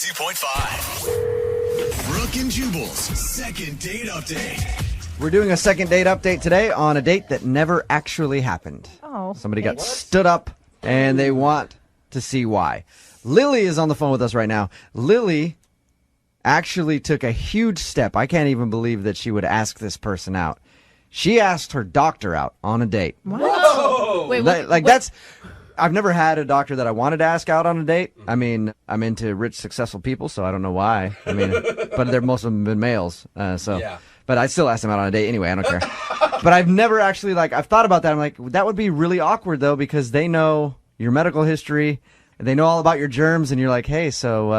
92.5. Brooke and Jubal's second date update. We're doing a second date update today on a date that never actually happened. Oh. Somebody got stood up, and they want to see why. Lily is on the phone with us right now. Lily actually took a huge step. I can't even believe that she would ask this person out. She asked her doctor out on a date. Whoa! Wait, That's... I've never had a doctor that I wanted to ask out on a date. I mean, I'm into rich, successful people, so I don't know why. I mean, but most of them have been males, Yeah. But I still ask them out on a date anyway. I don't care. But I've never actually, I've thought about that. I'm like, that would be really awkward, though, because they know your medical history, and they know all about your germs, and you're like, hey, so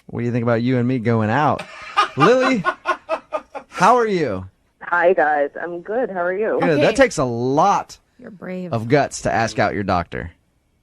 what do you think about you and me going out? Lily, how are you? Hi, guys. I'm good. How are you? Good. Okay. That takes a lot You're brave. of guts to ask out your doctor.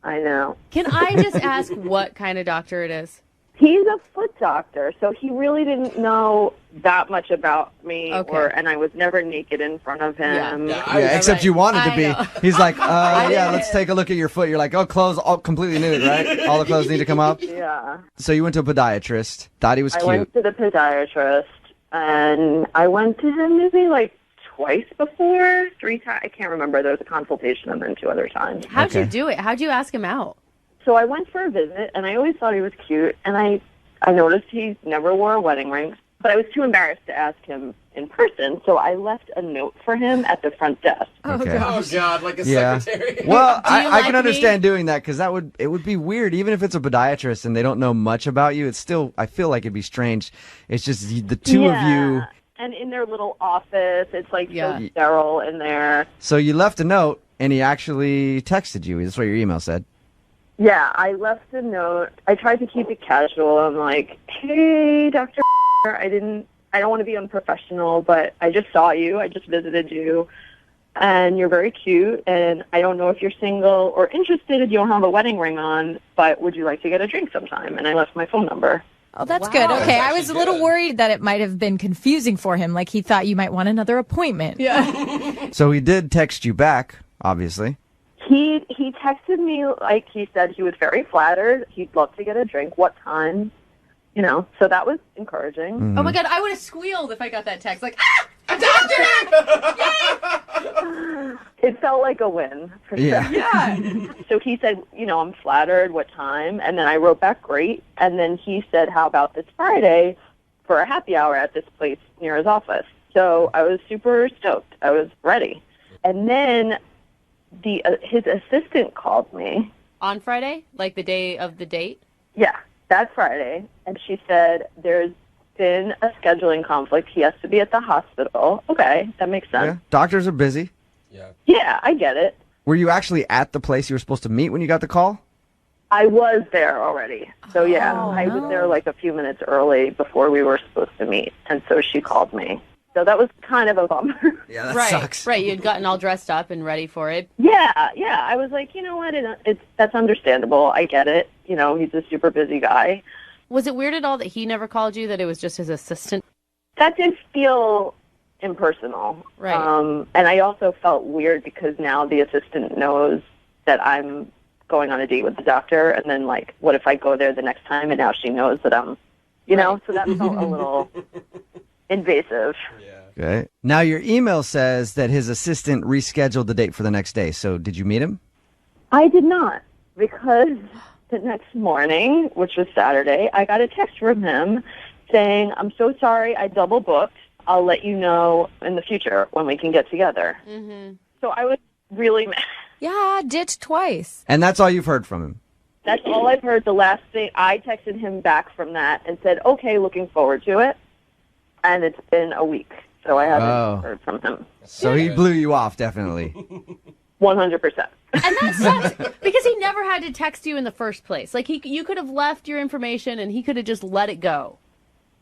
I know. Can I just ask what kind of doctor it is? He's a foot doctor, so he really didn't know that much about me, Okay. and I was never naked in front of him. Yeah, except you wanted to I be. know. He's like, yeah, let's take a look at your foot. You're like, oh, clothes all completely nude, right? All the clothes need to come up. Yeah. So you went to a podiatrist, thought he was I cute. went to the podiatrist, and I went to him maybe twice before, 3 times. I can't remember. There was a consultation and then 2 other times. How'd you Okay. do it? How'd you ask him out? So I went for a visit, and I always thought he was cute, and I noticed he never wore a wedding ring, but I was too embarrassed to ask him in person, so I left a note for him at the front desk. Okay. Oh, God, like a Yeah. secretary. Well, Do you I like can me? understand doing that because it would be weird. Even if it's a podiatrist and they don't know much about you, it's still, I feel like it'd be strange. It's just the two of you. And in their little office, it's Yeah. so sterile in there. So you left a note and he actually texted you. That's what your email said. Yeah, I left a note. I tried to keep it casual. I'm like, hey, Dr. I don't want to be unprofessional, but I just saw you. I just visited you. And you're very cute. And I don't know if you're single or interested if you don't have a wedding ring on, but would you like to get a drink sometime? And I left my phone number. Oh, that's Wow. good. That's Okay, I was a actually little good. worried that it might have been confusing for him. Like he thought you might want another appointment. Yeah. So he did text you back, obviously. He texted me like he said he was very flattered. He'd love to get a drink. What time? So that was encouraging. Oh my God, I would have squealed if I got that text. Like, A doctor! It felt like a win for Yeah. sure. yeah. So he said, I'm flattered. What time? And then I wrote back, great. And then he said, how about this Friday for a happy hour at this place near his office? So I was super stoked. I was ready. And then his assistant called me. On Friday? Like the day of the date? Yeah, that Friday. And she said, there's been a scheduling conflict. He has to be at the hospital. Okay, that makes Yeah. sense. Doctors are busy. Yeah. Yeah, I get it. Were you actually at the place you were supposed to meet when you got the call? I was there already. So, yeah, Oh, I was no. there a few minutes early before we were supposed to meet. And so she called me. So that was kind of a bummer. Yeah, that Right. sucks. Right. You'd gotten all dressed up and ready for it. Yeah. I was like, you know what? That's understandable. I get it. He's a super busy guy. Was it weird at all that he never called you, that it was just his assistant? That did feel impersonal. Right. And I also felt weird because now the assistant knows that I'm going on a date with the doctor. And then, what if I go there the next time and now she knows that I'm, Right. So that felt a little invasive. Okay. Now your email says that his assistant rescheduled the date for the next day. So did you meet him? I did not, because the next morning, which was Saturday, I got a text from him saying, I'm so sorry, I double booked. I'll let you know in the future when we can get together. Mm-hmm. So I was really mad. Yeah, ditched twice. And that's all you've heard from him. That's all I've heard. The last thing, I texted him back from that and said, okay, looking forward to it. And it's been a week, so I haven't heard from him. So he blew you off, definitely. 100%. And that sucks because he never had to text you in the first place. Like you could have left your information and he could have just let it go.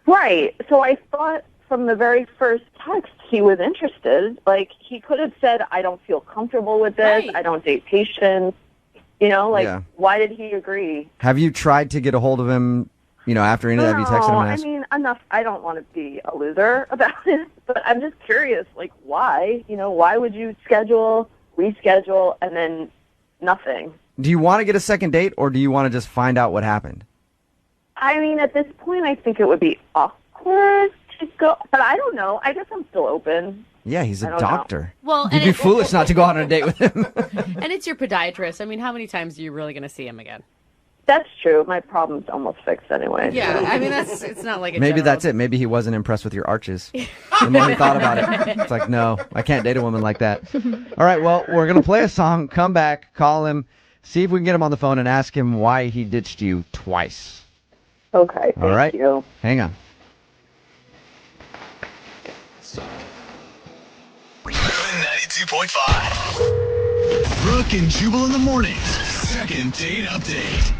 Right. So I thought from the very first text he was interested. He could have said, I don't feel comfortable with this. Right. I don't date patients. Yeah. Why did he agree? Have you tried to get a hold of him, after any of that? Have you texted him and I asked? mean, enough. I don't want to be a loser about it, but I'm just curious, why? Why would you reschedule, and then nothing? Do you want to get a second date or do you want to just find out what happened? I mean, at this point, I think it would be awkward to go, but I don't know. I guess I'm still open. Yeah, he's a I don't know. doctor. Well, You'd be foolish not to go out on a date with him. and it's your podiatrist. I mean, how many times are you really going to see him again? That's true. My problem's almost fixed anyway. Yeah, I mean, it's not like a Maybe general- that's it. Maybe he wasn't impressed with your arches. The more he thought about it, it's like, no, I can't date a woman like that. All right, well, we're going to play a song, come back, call him, see if we can get him on the phone and ask him why he ditched you twice. Okay, All right. thank you. Hang on. Urban 92.5. Brooke and Jubal in the morning. Second date update.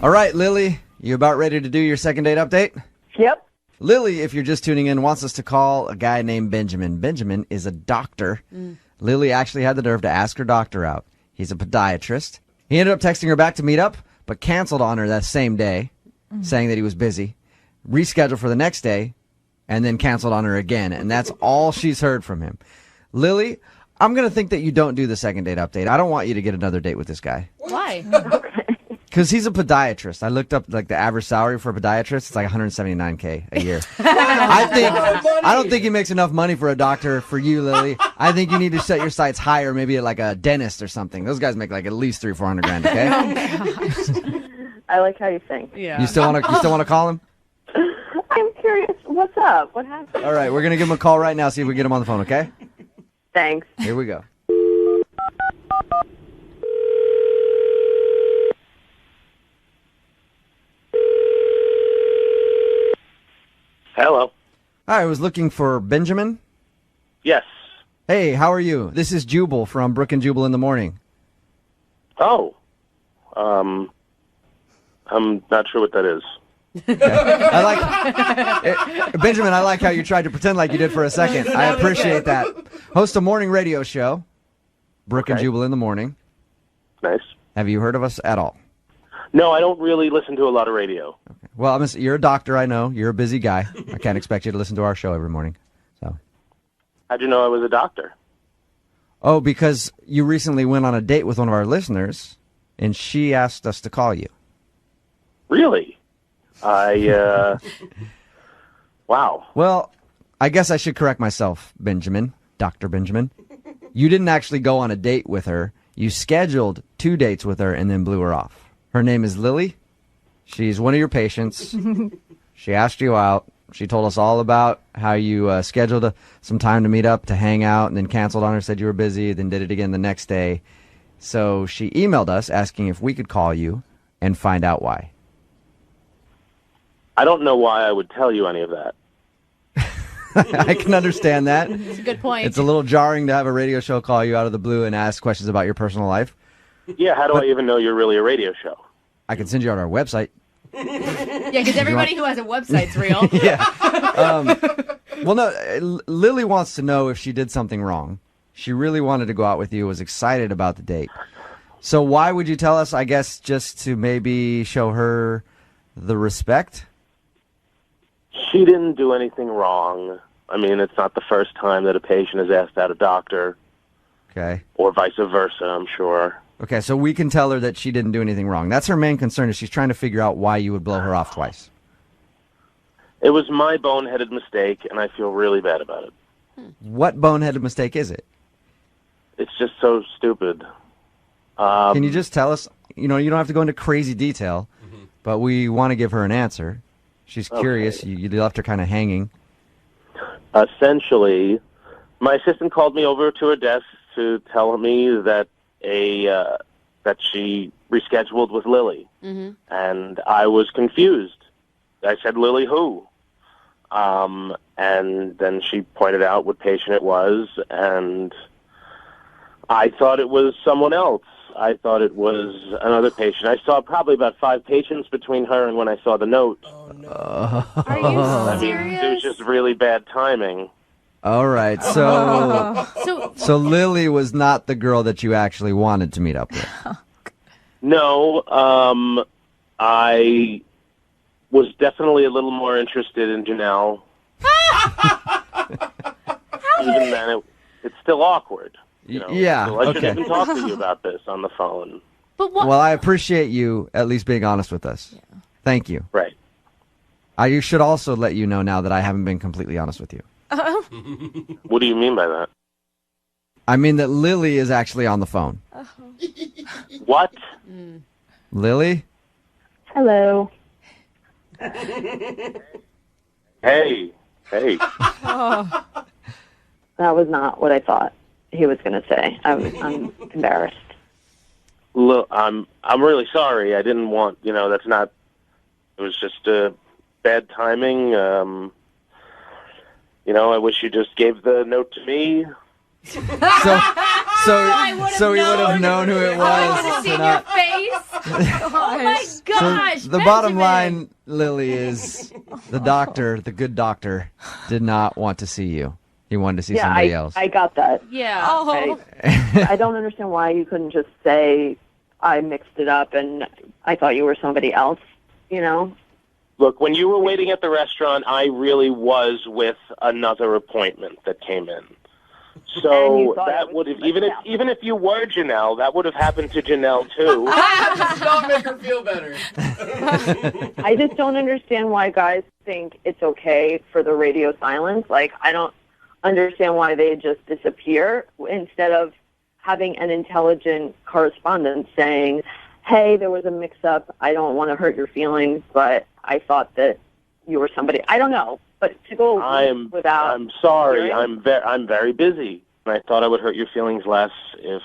All right, Lily, you about ready to do your second date update? Yep. Lily, if you're just tuning in, wants us to call a guy named Benjamin. Benjamin is a doctor. Lily actually had the nerve to ask her doctor out. He's a podiatrist. He ended up texting her back to meet up, but canceled on her that same day, saying that he was busy, rescheduled for the next day, and then canceled on her again. And that's all she's heard from him. Lily, I'm going to think that you don't do the second date update. I don't want you to get another date with this guy. Why? Because he's a podiatrist. I looked up like the average salary for a podiatrist. It's like $179K a year. I don't think he makes enough money for a doctor for you, Lily. I think you need to set your sights higher, maybe at like a dentist or something. Those guys make like at least $300,000-400,000. Okay. I like how you think. Yeah. You still want to call him? I'm curious. What's up? What happened? All right, we're gonna give him a call right now. See if we can get him on the phone. Okay. Thanks. Here we go. Hello. Hi, I was looking for Benjamin. Yes. Hey, how are you? This is Jubal from Brooke and Jubal in the morning. Oh. I'm not sure what that is. I like Benjamin. I like how you tried to pretend like you did for a second. I appreciate that. Host a morning radio show, Brooke and Okay. Jubal in the morning. Nice. Have you heard of us at all? No, I don't really listen to a lot of radio. Well, you're a doctor. I know you're a busy guy. I can't expect you to listen to our show every morning. So, How'd you know I was a doctor? oh, because you recently went on a date with one of our listeners, and she asked us to call you. Really? Wow. Well, I guess I should correct myself, Benjamin, Dr. Benjamin. You didn't actually go on a date with her. You scheduled 2 dates with her and then blew her off. Her name is Lily. She's one of your patients. She asked you out. She told us all about how you scheduled some time to meet up, to hang out, and then canceled on her, said you were busy, then did it again the next day. So she emailed us asking if we could call you and find out why. I don't know why I would tell you any of that. I can understand that. It's a good point. It's a little jarring to have a radio show call you out of the blue and ask questions about your personal life. Yeah, how do I even know you're really a radio show? I can send you out our website. Yeah, because everybody who has a website's real. Yeah. Well, no, Lily wants to know if she did something wrong. She really wanted to go out with you, was excited about the date. So why would you tell us? I guess just to maybe show her the respect? She didn't do anything wrong. I mean, it's not the first time that a patient has asked out a doctor, Okay. or vice versa, I'm sure. Okay, so we can tell her that she didn't do anything wrong. That's her main concern, is she's trying to figure out why you would blow her off twice. It was my boneheaded mistake, and I feel really bad about it. What boneheaded mistake is it? It's just so stupid. Can you just tell us? You know, you don't have to go into crazy detail, but we want to give her an answer. She's curious. Okay. You left her kind of hanging. Essentially, my assistant called me over to her desk to tell me that that she rescheduled with Lily, and I was confused. I said, "Lily, who?" And then she pointed out what patient it was, and I thought it was someone else. I thought it was another patient. I saw probably about 5 patients between her and when I saw the note. Are you I mean, serious? it was just really bad timing. All right, so Lily was not the girl that you actually wanted to meet up with. No, I was definitely a little more interested in Janelle. Even then, it's still awkward. You know? Yeah, So I shouldn't okay. even talk to you about this on the phone. But what? Well, I appreciate you at least being honest with us. Thank you. Right. I should also let you know now that I haven't been completely honest with you. What do you mean by that? I mean that Lily is actually on the phone. What? Lily? Hello. Hey. That was not what I thought he was going to say. I'm embarrassed. Look, I'm really sorry. I didn't want, that's not. It was just bad timing. I wish you just gave the note to me. So we would have known who it was. I would have seen your face. Oh my gosh! The bottom line, Lily, is the doctor, the good doctor, did not want to see you. He wanted to see somebody else. I got that. Yeah. I don't understand why you couldn't just say I mixed it up and I thought you were somebody else, Look, when you were waiting at the restaurant, I really was with another appointment that came in. So that would have, even if you were Janelle, that would have happened to Janelle too. Does not make her feel better. I just don't understand why guys think it's okay for the radio silence. Like, I don't understand why they just disappear instead of having an intelligent correspondent saying, hey, there was a mix-up. I don't want to hurt your feelings, but I thought that you were somebody. I don't know, but to go without. I'm sorry. I'm very busy. And I thought I would hurt your feelings less if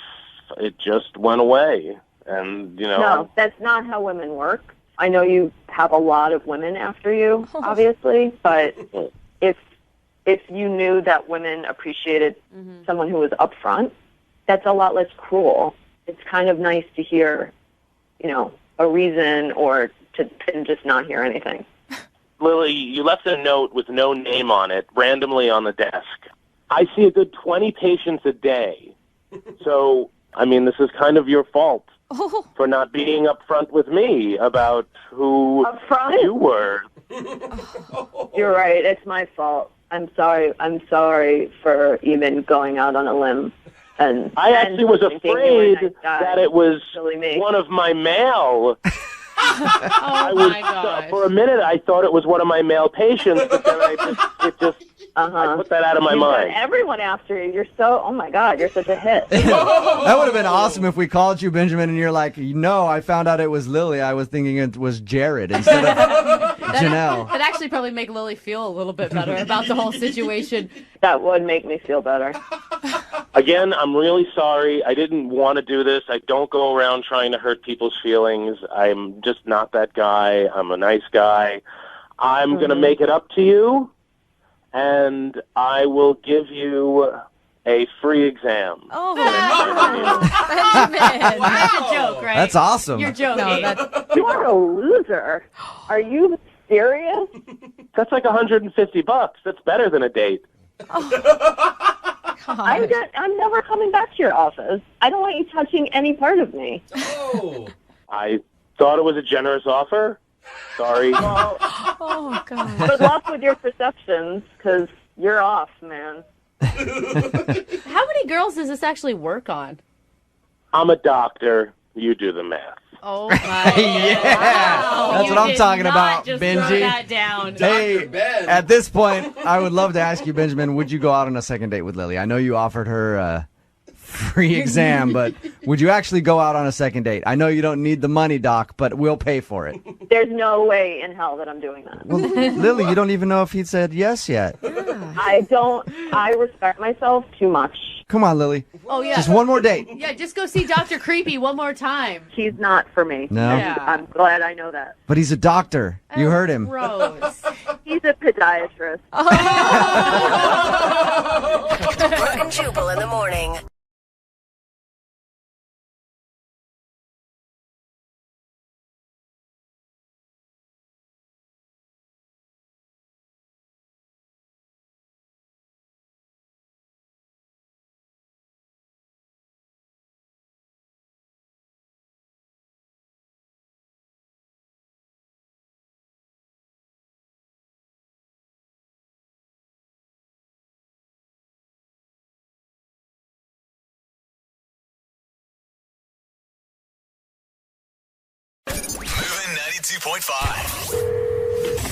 it just went away. And No, that's not how women work. I know you have a lot of women after you, obviously, but if you knew that women appreciated someone who was upfront, that's a lot less cruel. It's kind of nice to hear, a reason or to just not hear anything. Lily, you left a note with no name on it randomly on the desk. I see a good 20 patients a day. So, this is kind of your fault for not being upfront with me about who you were. You're right. It's my fault. I'm sorry. I'm sorry for even going out on a limb. And I actually was afraid that it was one of my mail. My gosh. For a minute, I thought it was one of my male patients, but then I put that out of my mind. Everyone after you. You're so, oh my God, you're such a hit. That would have been awesome if we called you, Benjamin, and you're like, no, I found out it was Lily. I was thinking it was Jared instead of Janelle. That actually probably make Lily feel a little bit better about the whole situation. That would make me feel better. Again, I'm really sorry. I didn't want to do this. I don't go around trying to hurt people's feelings. I'm just not that guy. I'm a nice guy. I'm going to make it up to you, and I will give you a free exam. Oh, Benjamin. Wow. That's a joke, right? That's awesome. You're joking. No, you are a loser. Are you serious? That's like $150. That's better than a date. I'm never coming back to your office. I don't want you touching any part of me. Oh. I thought it was a generous offer. Sorry. Well, Oh, God. good luck with your perceptions, because you're off, man. How many girls does this actually work on? I'm a doctor. You do the math. Oh, my Yeah. Wow. That's You what I'm did talking not about, just Benji. Throw that down. Hey, Ben. at this point, I would love to ask you, Benjamin, would you go out on a second date with Lily? I know you offered her a free exam, but would you actually go out on a second date? I know you don't need the money, Doc, but we'll pay for it. There's no way in hell that I'm doing that. Well, Lily, you don't even know if he said yes yet. I respect myself too much. Come on, Lily. Oh, yeah. Just one more date. Yeah, just go see Dr. Creepy one more time. He's not for me. No? Yeah. I'm glad I know that. But he's a doctor. You heard him. Gross. He's a podiatrist. Brooke and Jubal in the morning. Moving 92.5.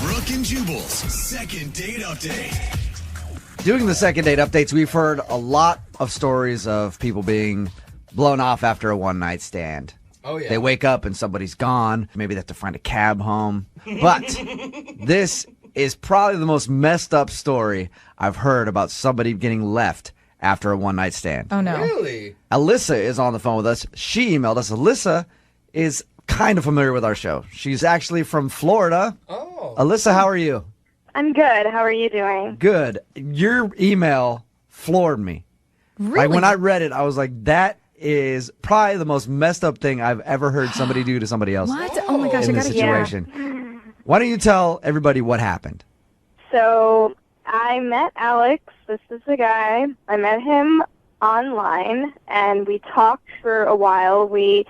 Brooke and Jubal's second date update. Doing the second date updates, we've heard a lot of stories of people being blown off after a one-night stand. Oh, yeah. They wake up and somebody's gone. Maybe they have to find a cab home. But this is probably the most messed up story I've heard about somebody getting left after a one-night stand. Oh, no. Really? Alyssa is on the phone with us. She emailed us. Alyssa is kind of familiar with our show. She's actually from Florida. Oh. Alyssa, how are you? I'm good. How are you doing? Good. Your email floored me. Really? Like when I read it, I was like, that is probably the most messed up thing I've ever heard somebody do to somebody else What? Oh, my gosh, I in this gotta hear. situation. Why don't you tell everybody what happened? So I met Alex. This is the guy. I met him online, and we talked for a while. We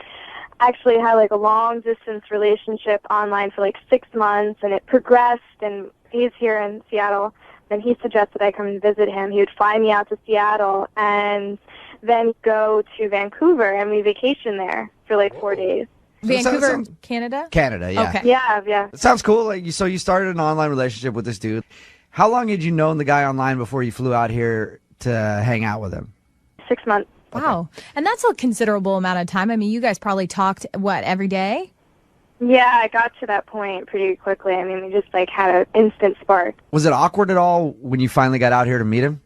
actually had like a long distance relationship online for like 6 months, and it progressed, and he's here in Seattle. Then he suggested I come and visit him. He would fly me out to Seattle and then go to Vancouver, and we vacation there for like 4 days. Vancouver, sounds- Canada? Canada, yeah. Okay. Yeah. It sounds cool. So you started an online relationship with this dude. How long had you known the guy online before you flew out here to hang out with him? 6 months. Wow. And that's a considerable amount of time. I mean, you guys probably talked, what, every day? Yeah, I got to that point pretty quickly. I mean, we just like had an instant spark. Was it awkward at all when you finally got out here to meet him?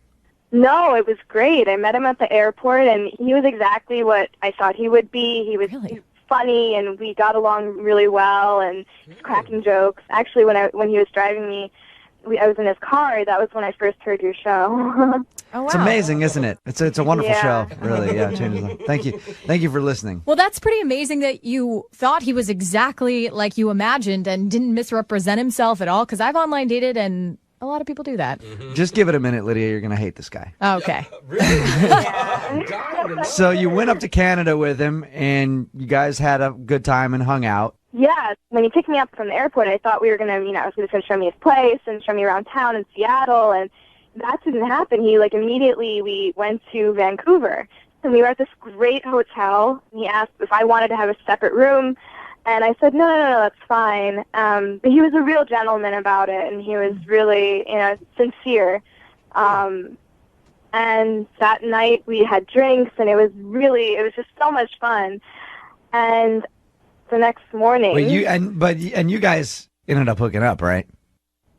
No, it was great. I met him at the airport, and he was exactly what I thought he would be. He was Really? funny, and we got along really well, and he was cracking jokes. Actually, when he was driving me, I was in his car. That was when I first heard your show. Oh, wow. It's amazing, isn't it? It's a wonderful Yeah. show, really. Yeah, it changes life. Thank you for listening. Well, that's pretty amazing that you thought he was exactly like you imagined and didn't misrepresent himself at all, because I've online dated, and a lot of people do that. Just give it a minute, Lydia. You're gonna hate this guy. Okay. Really? I'm dying to know. So you went up to Canada with him, and you guys had a good time and hung out. Yeah, when he picked me up from the airport, I thought we were gonna, he was gonna show me his place and show me around town in Seattle, and that didn't happen. He immediately we went to Vancouver, and we were at this great hotel. He asked if I wanted to have a separate room, and I said no, that's fine. But he was a real gentleman about it, and he was really sincere. And that night we had drinks, and it was just so much fun. And the next morning, You guys ended up hooking up, right?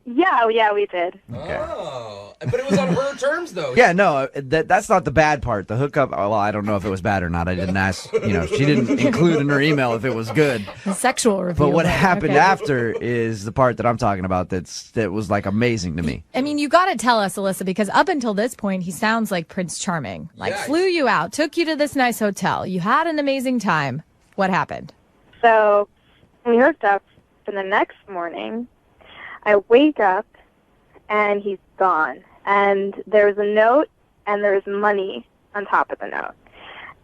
yeah, we did. Oh. But it was on her terms, though. Yeah, no, that's not the bad part. The hookup, well, I don't know if it was bad or not. I didn't ask, she didn't include in her email if it was good. The sexual review. But what happened okay. after is the part that I'm talking about that was like amazing to me. I mean, you got to tell us, Alyssa, because up until this point, he sounds like Prince Charming. Like, Yeah. flew you out, took you to this nice hotel. You had an amazing time. What happened? So we hooked up, and the next morning, I wake up, and he's gone. And there was a note, and there was money on top of the note.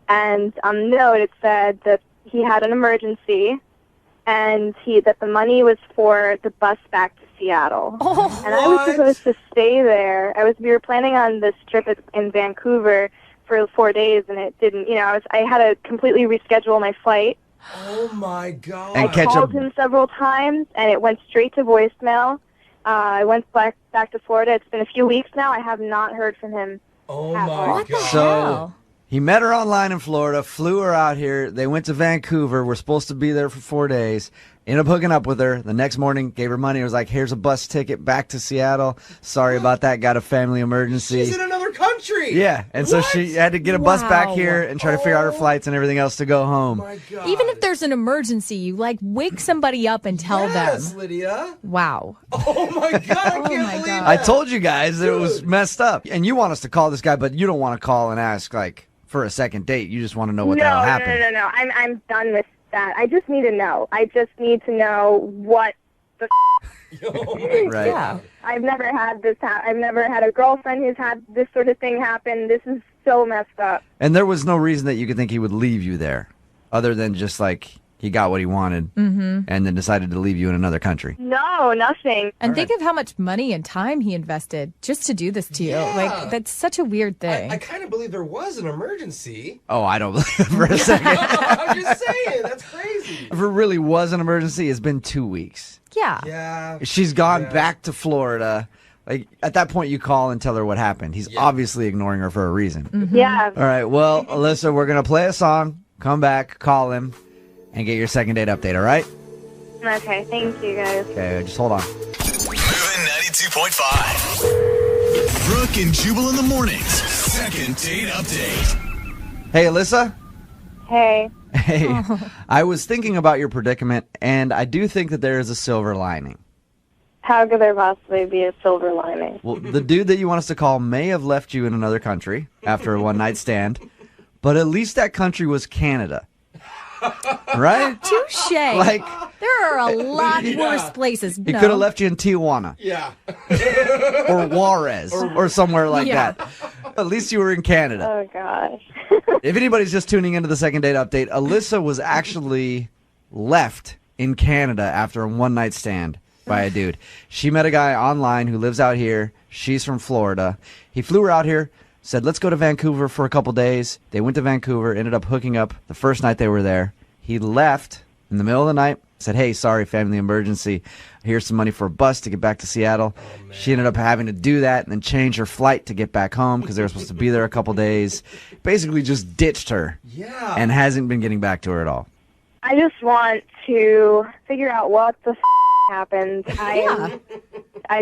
And on the note, it said that he had an emergency, and that the money was for the bus back to Seattle. Oh, And I was supposed to stay there. We were planning on this trip in Vancouver for 4 days, and it didn't. I had to completely reschedule my flight. Oh, my God. And I catch called up. him several times, and it went straight to voicemail. I went back to Florida. It's been a few weeks now. I have not heard from him. Oh, What my the God. So hell? he met her online in Florida, flew her out here. They went to Vancouver. We're supposed to be there for 4 days. Ended up hooking up with her. The next morning, gave her money. Was like, here's a bus ticket back to Seattle. Sorry about that. Got a family emergency. She's in another country. Yeah, and so What? she had to get a bus back Wow. here and try to figure out her Oh. flights and everything else to go home. My God. Even if there's an emergency, you wake somebody up and tell Yes, them. Lydia. Wow. Oh, my God. I Oh, can't my believe God. I that. told you guys that it was Dude. messed up. And you want us to call this guy, but you don't want to call and ask, for a second date. You just want to know what the hell happened. No. I'm done with that. I just need to know. I just need to know what the Oh, my Right. Yeah. I've never had this I've never had a girlfriend who's had this sort of thing happen. This is so messed up. And there was no reason that you could think he would leave you there other than just he got what he wanted and then decided to leave you in another country. No, nothing. And think of how much money and time he invested just to do this to you. Yeah. Like, that's such a weird thing. I kind of believe there was an emergency. Oh, I don't believe it for a second. I'm just saying, that's crazy. If it really was an emergency, it's been 2 weeks. yeah. Yeah. She's gone back to Florida. Like, at that point, you call and tell her what happened. He's obviously ignoring her for a reason. Yeah. All right, well, Alyssa, we're going to play a song, come back, call him, and get your second date update, all right? Okay, thank you guys. Okay, just hold on. Moving 92.5. Brooke and Jubal in the mornings. Second date update. Hey, Alyssa? Hey. Hey, I was thinking about your predicament, and I do think that there is a silver lining. How could there possibly be a silver lining? Well, the dude that you want us to call may have left you in another country after a one-night stand, but at least that country was Canada. Right? Touche. Like, there are a lot worse places. he could have left you in Tijuana Yeah. or Juarez or somewhere like Yeah. that. At least you were in Canada. Oh, gosh. If anybody's just tuning into the second date update, Alyssa was actually left in Canada after a one-night stand by a dude. She met a guy online who lives out here. She's from Florida. He flew her out here, said, let's go to Vancouver for a couple days. They went to Vancouver, ended up hooking up the first night they were there. He left in the middle of the night, said, hey, sorry, family emergency. Here's some money for a bus to get back to Seattle. She ended up having to do that and then change her flight to get back home because they were supposed to be there a couple days. Basically just ditched her Yeah. and hasn't been getting back to her at all. I just want to figure out what the happened. I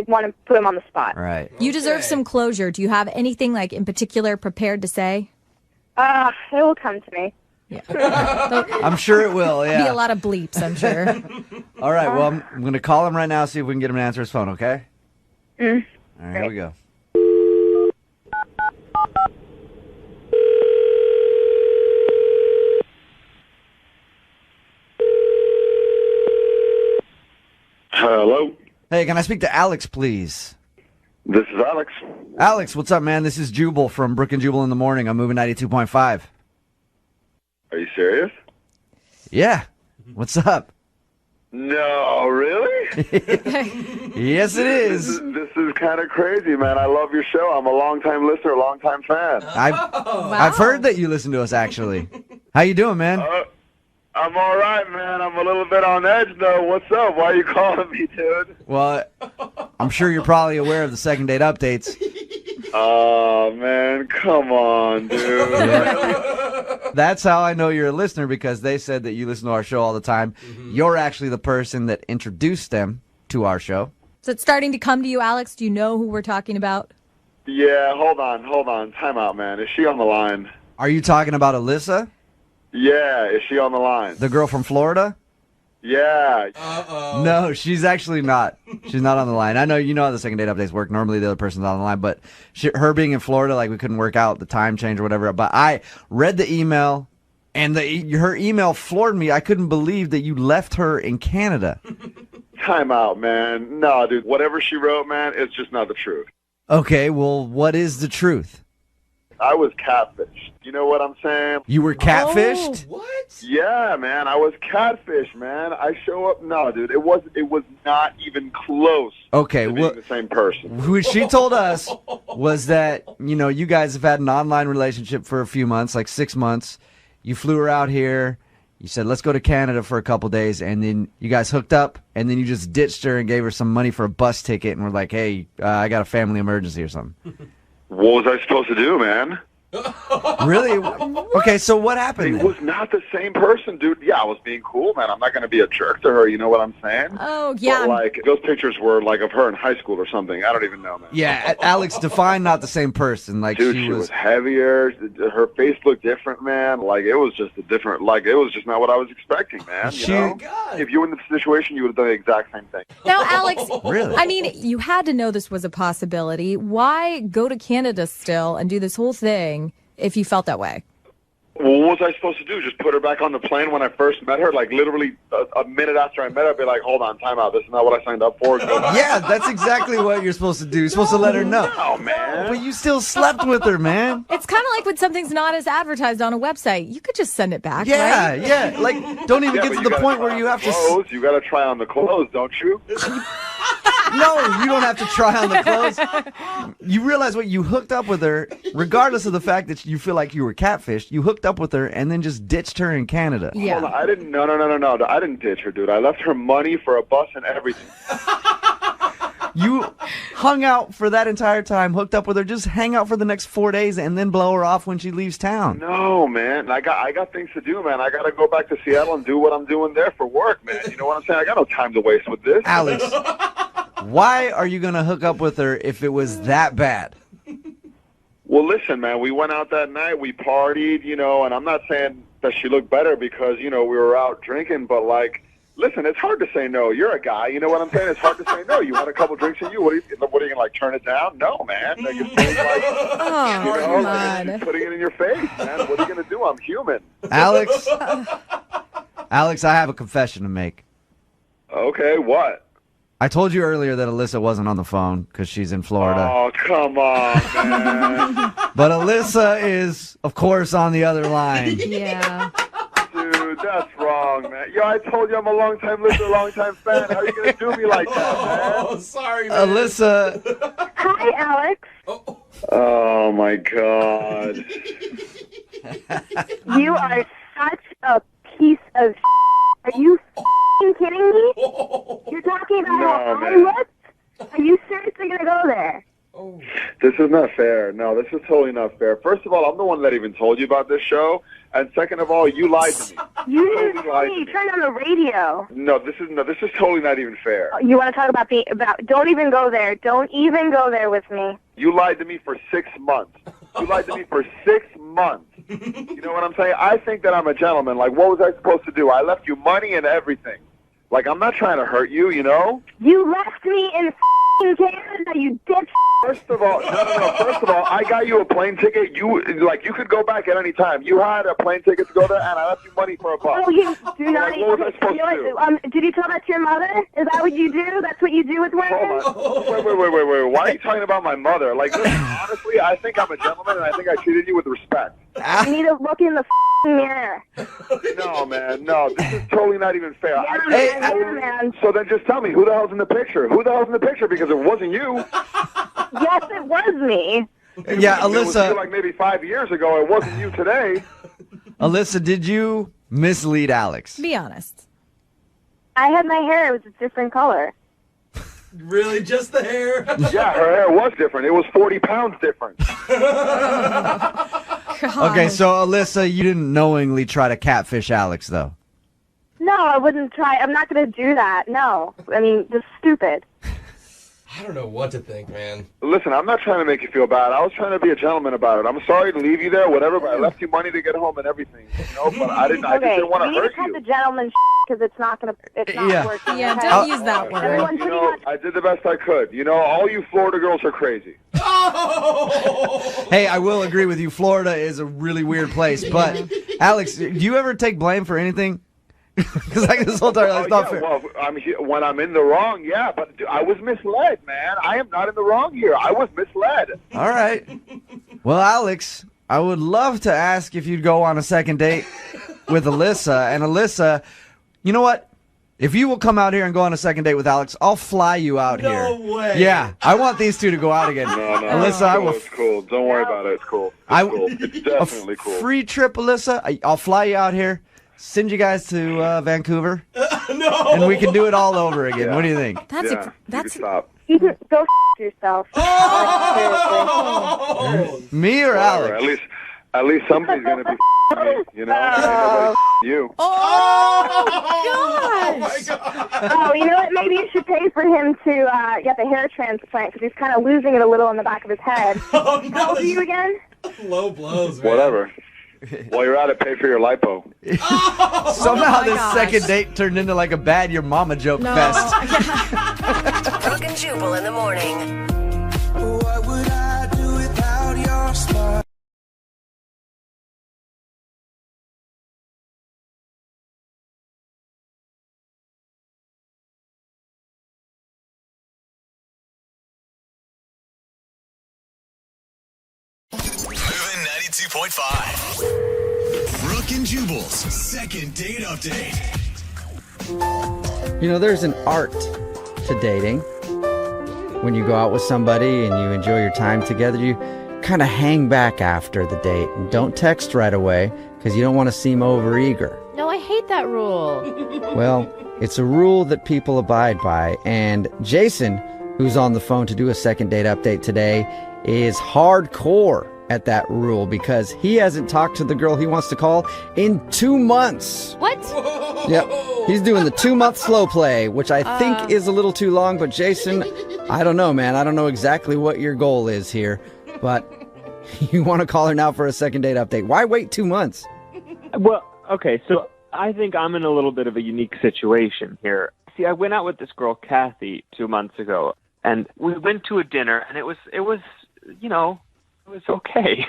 want to put him on the spot. Right. You deserve some closure. Do you have anything like in particular prepared to say? It will come to me. I'm sure it will, Be yeah. a lot of bleeps, I'm sure. All right, well, I'm going to call him right now, see if we can get him to answer his phone, okay? All right, here we go. Hello, Hey, can I speak to Alex, please? this is Alex. Alex, what's up, man? This is Jubal from Brooke and Jubal in the morning. I'm moving 92.5. Are you serious? Yeah. What's up? No, really? Yes, it is. This is kind of crazy, man. I love your show. I'm a longtime listener, a longtime fan. I've heard that you listen to us, actually. How you doing, man? I'm all right, man. I'm a little bit on edge, though. What's up? Why are you calling me, dude? Well, I'm sure you're probably aware of the second date updates. Oh, man. Come on, dude. That's how I know you're a listener, because they said that you listen to our show all the time. You're actually the person that introduced them to our show. So it's starting to come to you, Alex. Do you know who we're talking about? Yeah, hold on. Time out, man. Is she on the line? Are you talking about Alyssa, Yeah, is she on the line? the girl from Florida? Yeah. No, she's actually not. She's not on the line. I know you know how the second date updates work. Normally the other person's on the line, but her being in Florida, like, we couldn't work out the time change or whatever. But I read the email, and her email floored me. I couldn't believe that you left her in Canada. Time out, man. No, dude. Whatever she wrote, man, it's just not the truth. Okay, well, what is the truth? I was catfished. You know what I'm saying? You were catfished? What? Yeah, man. I was catfished, man. I show up. No, dude. It was not even close Okay, to well, being the same person. who she told us was that, you guys have had an online relationship for a few months, like 6 months. You flew her out here. You said, let's go to Canada for a couple days, and then you guys hooked up, and then you just ditched her and gave her some money for a bus ticket, and we're like, hey, I got a family emergency or something. What was I supposed to do, man? Really? Okay, so what happened It then? was not the same person, dude. Yeah, I was being cool, man. I'm not going to be a jerk to her. You know what I'm saying? Oh, yeah. But, like, those pictures were, like, of her in high school or something. I don't even know, man. Yeah, Alex, define not the same person. Like, Dude, she was heavier. Her face looked different, man. Like, it was just it was just not what I was expecting, man. She- You know? God. If you were in the situation, you would have done the exact same thing. Now, Alex, Really? I mean, you had to know this was a possibility. Why go to Canada still and do this whole thing if you felt that way? Well, what was I supposed to do? Just put her back on the plane when I first met her? Like, literally a minute after I met her, I'd be like, hold on, time out. This is not what I signed up for. Go back. Yeah, that's exactly what you're supposed to do. You're supposed to let her know. Oh, man. But you still slept with her, man. It's kind of like when something's not as advertised on a website. You could just send it back, Yeah, right? yeah. Like, don't even get but to you the gotta point try where you on have the to... clothes. You got to try on the clothes, don't you? No, you don't have to try on the clothes. You realize what you hooked up with her, regardless of the fact that you feel like you were catfished. You hooked up with her and then just ditched her in Canada. Yeah. Hold on, I didn't. No. I didn't ditch her, dude. I left her money for a bus and everything. You hung out for that entire time, hooked up with her, just hang out for the next 4 days and then blow her off when she leaves town. No, man. I got things to do, man. I got to go back to Seattle and do what I'm doing there for work, man. You know what I'm saying? I got no time to waste with this. Alex, why are you going to hook up with her if it was that bad? Well, listen, man. We went out that night. We partied, and I'm not saying that she looked better because, we were out drinking, but, like, listen, it's hard to say no. You're a guy. You know what I'm saying? It's hard to say no. You want a couple drinks in you. What are you going to, like, turn it down? No, man. Like, it's like, Oh, like, she's putting it in your face, man. What are you going to do? I'm human. Alex, I have a confession to make. Okay, what? I told you earlier that Alyssa wasn't on the phone because she's in Florida. Oh, come on, man. But Alyssa is, of course, on the other line. Yeah. Dude, that's wrong, man. Yo, I told you I'm a long-time listener, long-time fan. How are you going to do me like that, man? Oh, sorry, man. Alyssa, Hi, Alex. Oh, my God. You are such a piece of Are you f***ing kidding me? You're talking about how I man. looked? Are you seriously going to go there? This is not fair. No, this is totally not fair. First of all, I'm the one that even told you about this show. And second of all, you lied to me. You Totally didn't tell lied me. to You me. turned on the radio. No, this is totally not even fair. You want to talk about don't even go there. Don't even go there with me. You lied to me for 6 months. You lied to me for 6 months. You know what I'm saying? I think that I'm a gentleman. Like, what was I supposed to do? I left you money and everything. Like, I'm not trying to hurt you, you know? You left me in f***ing Canada, you bitch. First of all, no. First of all, I got you a plane ticket. You could go back at any time. You had a plane ticket to go there, and I left you money for a bus. Oh, you do not Like, what was I supposed to do? Did you tell that to your mother? Is that what you do? That's what you do with women? Hold on. Wait. Why are you talking about my mother? Like, listen, honestly, I think I'm a gentleman, and I think I treated you with respect. You need to look in the f***ing mirror. No, man, no. This is totally not even fair. Yeah, man. So then just tell me, who the hell's in the picture? Who the hell's in the picture? Because it wasn't you. Yes, it was me. Yeah, It was Alyssa. you like maybe 5 years ago. It wasn't you today. Alyssa, did you mislead Alex? Be honest. I had my hair. It was a different color. Really, just the hair? Yeah, her hair was different. It was 40 pounds different. Okay, so Alyssa, you didn't knowingly try to catfish Alex, though. No, I wouldn't try. I'm not going to do that. No. I mean, just stupid. I don't know what to think, man. Listen, I'm not trying to make you feel bad. I was trying to be a gentleman about it. I'm sorry to leave you there, whatever, but I left you money to get home and everything. You know, but I just didn't want to you need hurt to cut you. the gentleman because it's not Yeah. working. Yeah, okay? don't use that word. Everyone You pretty know, much. I did the best I could. You know, all you Florida girls are crazy. Hey, I will agree with you. Florida is a really weird place. But, Alex, do you ever take blame for anything? Because like this whole time, that's not fair. Well, when I'm in the wrong, yeah, but dude, I was misled, man. I am not in the wrong here. I was misled. All right. Well, Alex, I would love to ask if you'd go on a second date with Alyssa. And Alyssa, you know what? If you will come out here and go on a second date with Alex, I'll fly you out here. No way. Yeah, I want these two to go out again. No, Alyssa, I will. It's cool. Don't worry about it. It's cool. It's definitely cool. Free trip, Alyssa. I'll fly you out here. Send you guys to Vancouver. No. And we can do it all over again. Yeah. What do you think? That's Yeah, you can stop. You can go yourself. Me or Whatever. Alex? At least somebody's gonna be me, you know. Ain't nobody you. Oh, gosh. Oh, you know what? Maybe you should pay for him to get the hair transplant because he's kind of losing it a little in the back of his head. Oh, How old are you again? Low blows, man. Whatever. While you're at it, pay for your lipo. Somehow my this gosh. second date turned into like a bad your mama joke No. fest. Brooke and Jubal in the morning. 102.5. Brooke and Jubal's second date update. You know, there's an art to dating. When you go out with somebody and you enjoy your time together, you kind of hang back after the date and don't text right away because you don't want to seem overeager. No, I hate that rule. Well, it's a rule that people abide by, and Jason, who's on the phone to do a second date update today, is hardcore at that rule because he hasn't talked to the girl he wants to call in 2 months. What? Yep. He's doing the 2-month slow play, which I think is a little too long, but Jason, I don't know, man. I don't know exactly what your goal is here, but you want to call her now for a second date update. Why wait 2 months? Well, okay, so I think I'm in a little bit of a unique situation here. See, I went out with this girl, Kathy, 2 months ago, and we went to a dinner, and it was okay.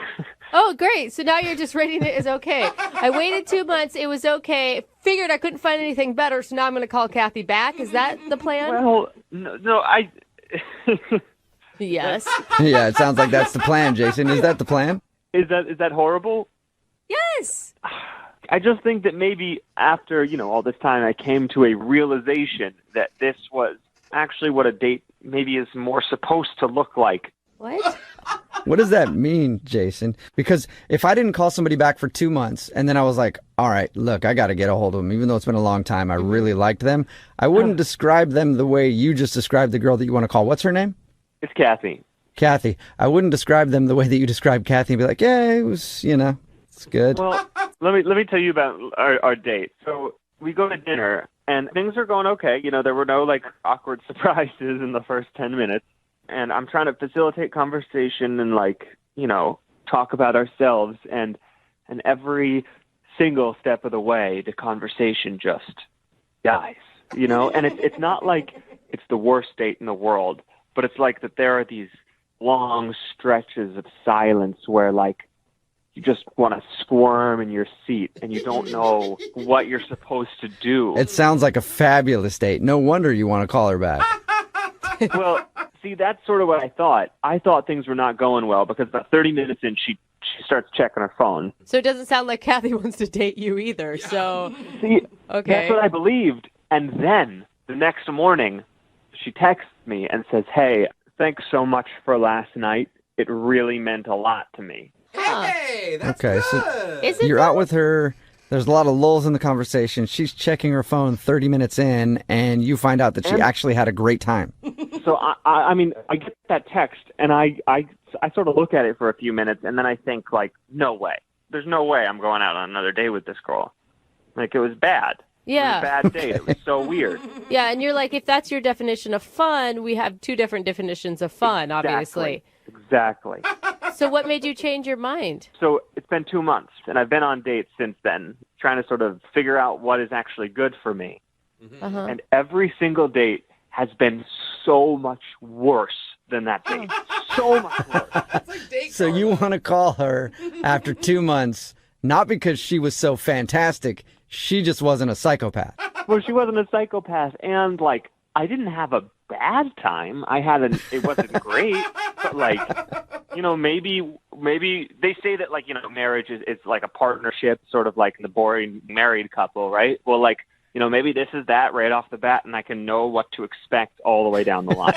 Oh, great. So now you're just rating it as okay. I waited 2 months. It was okay. Figured I couldn't find anything better, so now I'm going to call Kathy back. Is that the plan? Well, no, I... Yes. Yeah, it sounds like that's the plan, Jason. Is that the plan? Is that horrible? Yes. I just think that maybe after, all this time, I came to a realization that this was actually what a date maybe is more supposed to look like. What? What does that mean, Jason? Because if I didn't call somebody back for 2 months and then I was like, all right, look, I got to get a hold of them, even though it's been a long time, I really liked them, I wouldn't describe them the way you just described the girl that you want to call. What's her name? It's Kathy. Kathy. I wouldn't describe them the way that you described Kathy and be like, yeah, it was, it's good. Well, let me tell you about our date. So we go to dinner, and things are going okay. There were no, awkward surprises in the first 10 minutes. And I'm trying to facilitate conversation and, talk about ourselves. And every single step of the way, the conversation just dies, And it's not like it's the worst date in the world, but it's like that there are these long stretches of silence where, you just want to squirm in your seat and you don't know what you're supposed to do. It sounds like a fabulous date. No wonder you want to call her back. Well, see, that's sort of what I thought. I thought things were not going well because about 30 minutes in, she starts checking her phone. So it doesn't sound like Kathy wants to date you either. So, see, okay. That's what I believed. And then the next morning, she texts me and says, hey, thanks so much for last night. It really meant a lot to me. Hey, that's Okay, good. so Is it you're out with her. There's a lot of lulls in the conversation. She's checking her phone 30 minutes in, and you find out that she actually had a great time. So, I mean, I get that text, and I sort of look at it for a few minutes, and then I think, no way. There's no way I'm going out on another day with this girl. It was bad. Yeah. It was a bad date. It was so weird. Yeah, and you're like, if that's your definition of fun, we have two different definitions of fun, obviously. Exactly. So what made you change your mind? So it's been 2 months, and I've been on dates since then, trying to sort of figure out what is actually good for me. Uh-huh. And every single date has been so much worse than that date. So much worse. So you want to call her after 2 months, not because she was so fantastic. She just wasn't a psychopath. Well, she wasn't a psychopath, and, I didn't have a bad time. It wasn't great, but, maybe they say that, marriage is like a partnership, sort of like the boring married couple, right? Well, maybe this is that right off the bat, and I can know what to expect all the way down the line.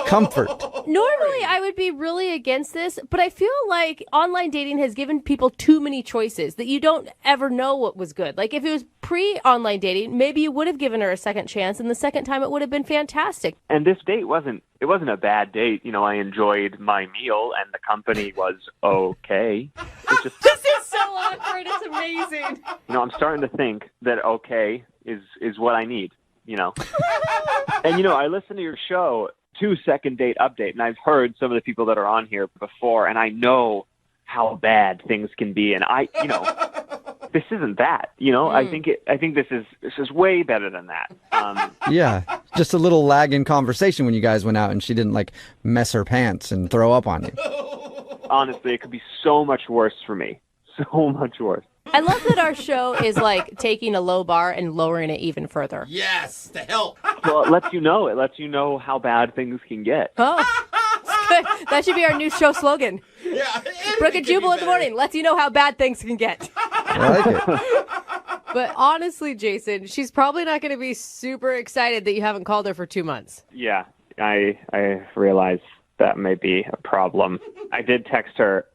Comfort. Normally I would be really against this, but I feel like online dating has given people too many choices that you don't ever know what was good. If it was pre-online dating, maybe you would have given her a second chance, and the second time it would have been fantastic. And this date wasn't a bad date. I enjoyed my meal, and the company was okay. It's just, This is so awkward. It's amazing. I'm starting to think that okay is what I need, And, I listened to your show, 2 second date update, and I've heard some of the people that are on here before, and I know how bad things can be, and this isn't that, I think this is way better than that. Yeah, just a little lag in conversation when you guys went out and she didn't mess her pants and throw up on you. Honestly, it could be so much worse for me. So much worse. I love that our show is taking a low bar and lowering it even further. Yes, to help. Well, it lets you know. It lets you know how bad things can get. Oh, that should be our new show slogan. Yeah. Brooke and Jubal in the morning lets you know how bad things can get. I like it. But honestly, Jason, she's probably not going to be super excited that you haven't called her for 2 months. Yeah, I realize that may be a problem. I did text her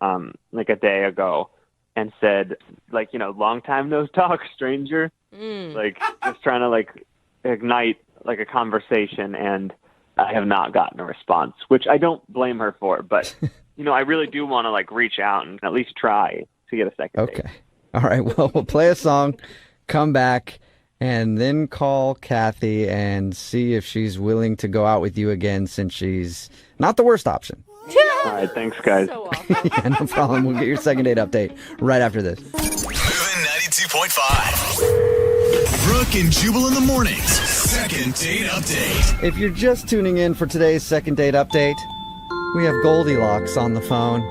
like a day ago and said, like, long time no talk, stranger. Like, just trying to like ignite like a conversation, and I have not gotten a response, which I don't blame her for. But I really do want to like reach out and at least try to get a second date. Okay. All right. Well, we'll play a song, come back, and then call Kathy and see if she's willing to go out with you again, since she's not the worst option. All right, thanks, guys. So awful. Yeah, no problem. We'll get your second date update right after this. Moving 92.5. Brooke and Jubal in the mornings. Second date update. If you're just tuning in for today's second date update, we have Goldilocks on the phone.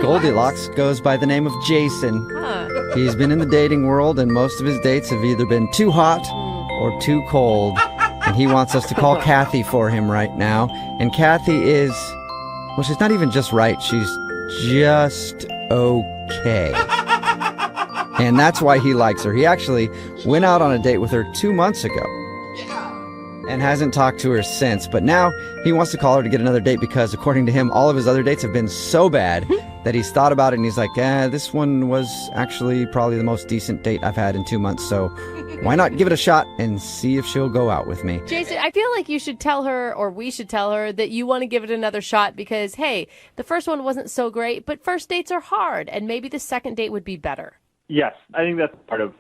Goldilocks goes by the name of Jason. Huh. He's been in the dating world, and most of his dates have either been too hot or too cold. And he wants us to call Kathy for him right now. And Kathy is, well, she's not even just right. She's just okay. And that's why he likes her. He actually went out on a date with her 2 months ago. And hasn't talked to her since. But now he wants to call her to get another date because, according to him, all of his other dates have been so bad that he's thought about it and he's like, this one was actually probably the most decent date I've had in 2 months. So why not give it a shot and see if she'll go out with me? Jason, I feel like you should tell her, or we should tell her, that you want to give it another shot because, hey, the first one wasn't so great, but first dates are hard, and maybe the second date would be better. Yes, I think that's part of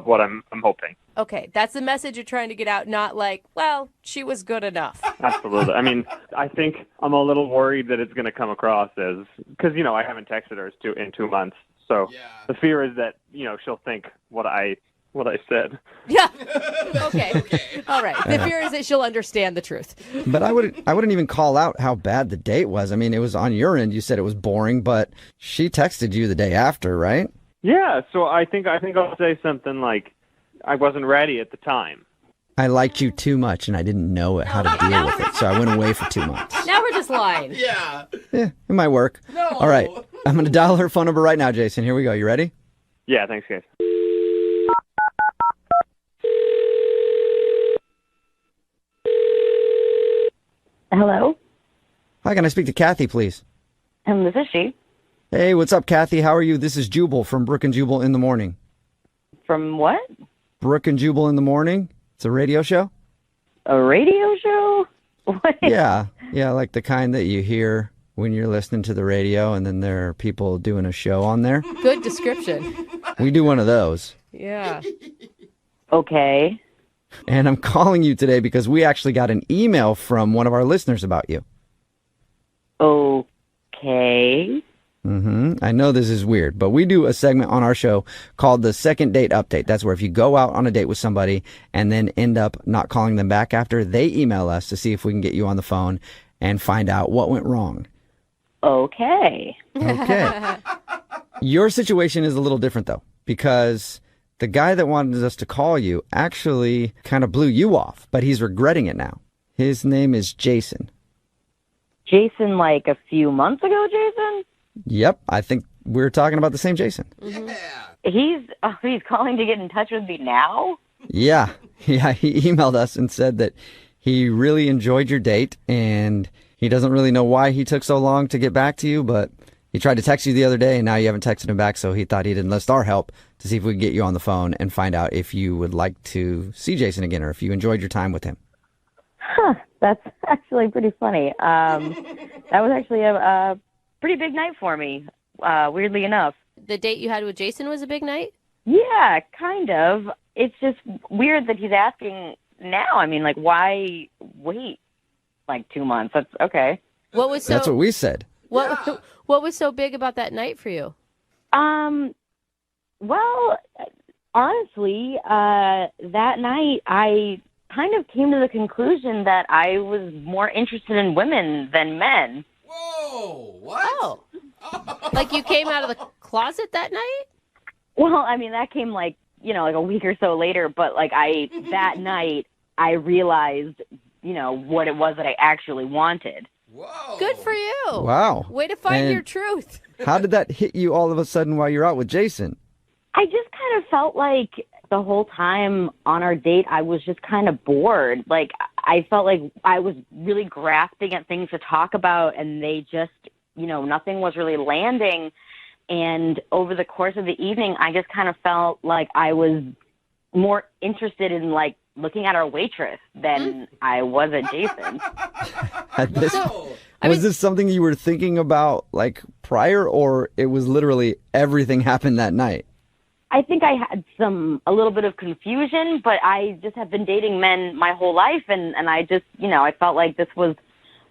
what I'm hoping. Okay, that's the message you're trying to get out, not like, well, she was good enough. Absolutely. I mean, I think I'm a little worried that it's going to come across as, because, I haven't texted her in 2 months. So the fear is that, she'll think what I said. Yeah. Okay. All right. The fear is that she'll understand the truth. But I wouldn't even call out how bad the date was. I mean, it was on your end. You said it was boring, but she texted you the day after, right? Yeah, so I think I'll say something like, I wasn't ready at the time. I liked you too much, and I didn't know how to deal with it, so I went away for 2 months. Now we're just lying. Yeah. Yeah, it might work. No. All right, I'm going to dial her phone number right now, Jason. Here we go. You ready? Yeah, thanks, guys. Hello? Hi, can I speak to Kathy, please? This is she. Hey, what's up, Kathy? How are you? This is Jubal from Brooke and Jubal in the morning. From what? Brooke and Jubal in the morning? It's a radio show? A radio show? What? Yeah, like the kind that you hear when you're listening to the radio, and then there are people doing a show on there. Good description. We do one of those. Yeah. Okay. And I'm calling you today because we actually got an email from one of our listeners about you. Okay. I know this is weird, but we do a segment on our show called the Second Date Update. That's where if you go out on a date with somebody and then end up not calling them back after, they email us to see if we can get you on the phone and find out what went wrong. Okay. Okay. Your situation is a little different, though, because the guy that wanted us to call you actually kind of blew you off, but he's regretting it now. His name is Jason. Jason, like a few months ago, Jason? Yep, I think we're talking about the same Jason. Yeah. He's calling to get in touch with me now? Yeah, he emailed us and said that he really enjoyed your date, and he doesn't really know why he took so long to get back to you, but he tried to text you the other day, and now you haven't texted him back, so he thought he'd enlist our help to see if we could get you on the phone and find out if you would like to see Jason again or if you enjoyed your time with him. Huh, that's actually pretty funny. That was actually a pretty big night for me, weirdly enough. The date you had with Jason was a big night? Yeah, kind of. It's just weird that he's asking now. I mean, like, why wait like 2 months? That's okay. That's what we said. What was so big about that night for you? Well, honestly, that night I kind of came to the conclusion that I was more interested in women than men. Whoa, what? Oh. Like you came out of the closet that night? Well, I mean, that came like a week or so later, but like that night I realized, what it was that I actually wanted. Whoa. Good for you. Wow. Way to find And your truth. How did that hit you all of a sudden while you're out with Jason? I just kind of felt like the whole time on our date, I was just kind of bored. Like, I felt like I was really grasping at things to talk about, and they just, nothing was really landing. And over the course of the evening, I just kind of felt like I was more interested in, like, looking at our waitress than I was at Jason. Was this something you were thinking about, like, prior, or it was literally everything happened that night? I think I had a little bit of confusion, but I just have been dating men my whole life, and I just, I felt like this was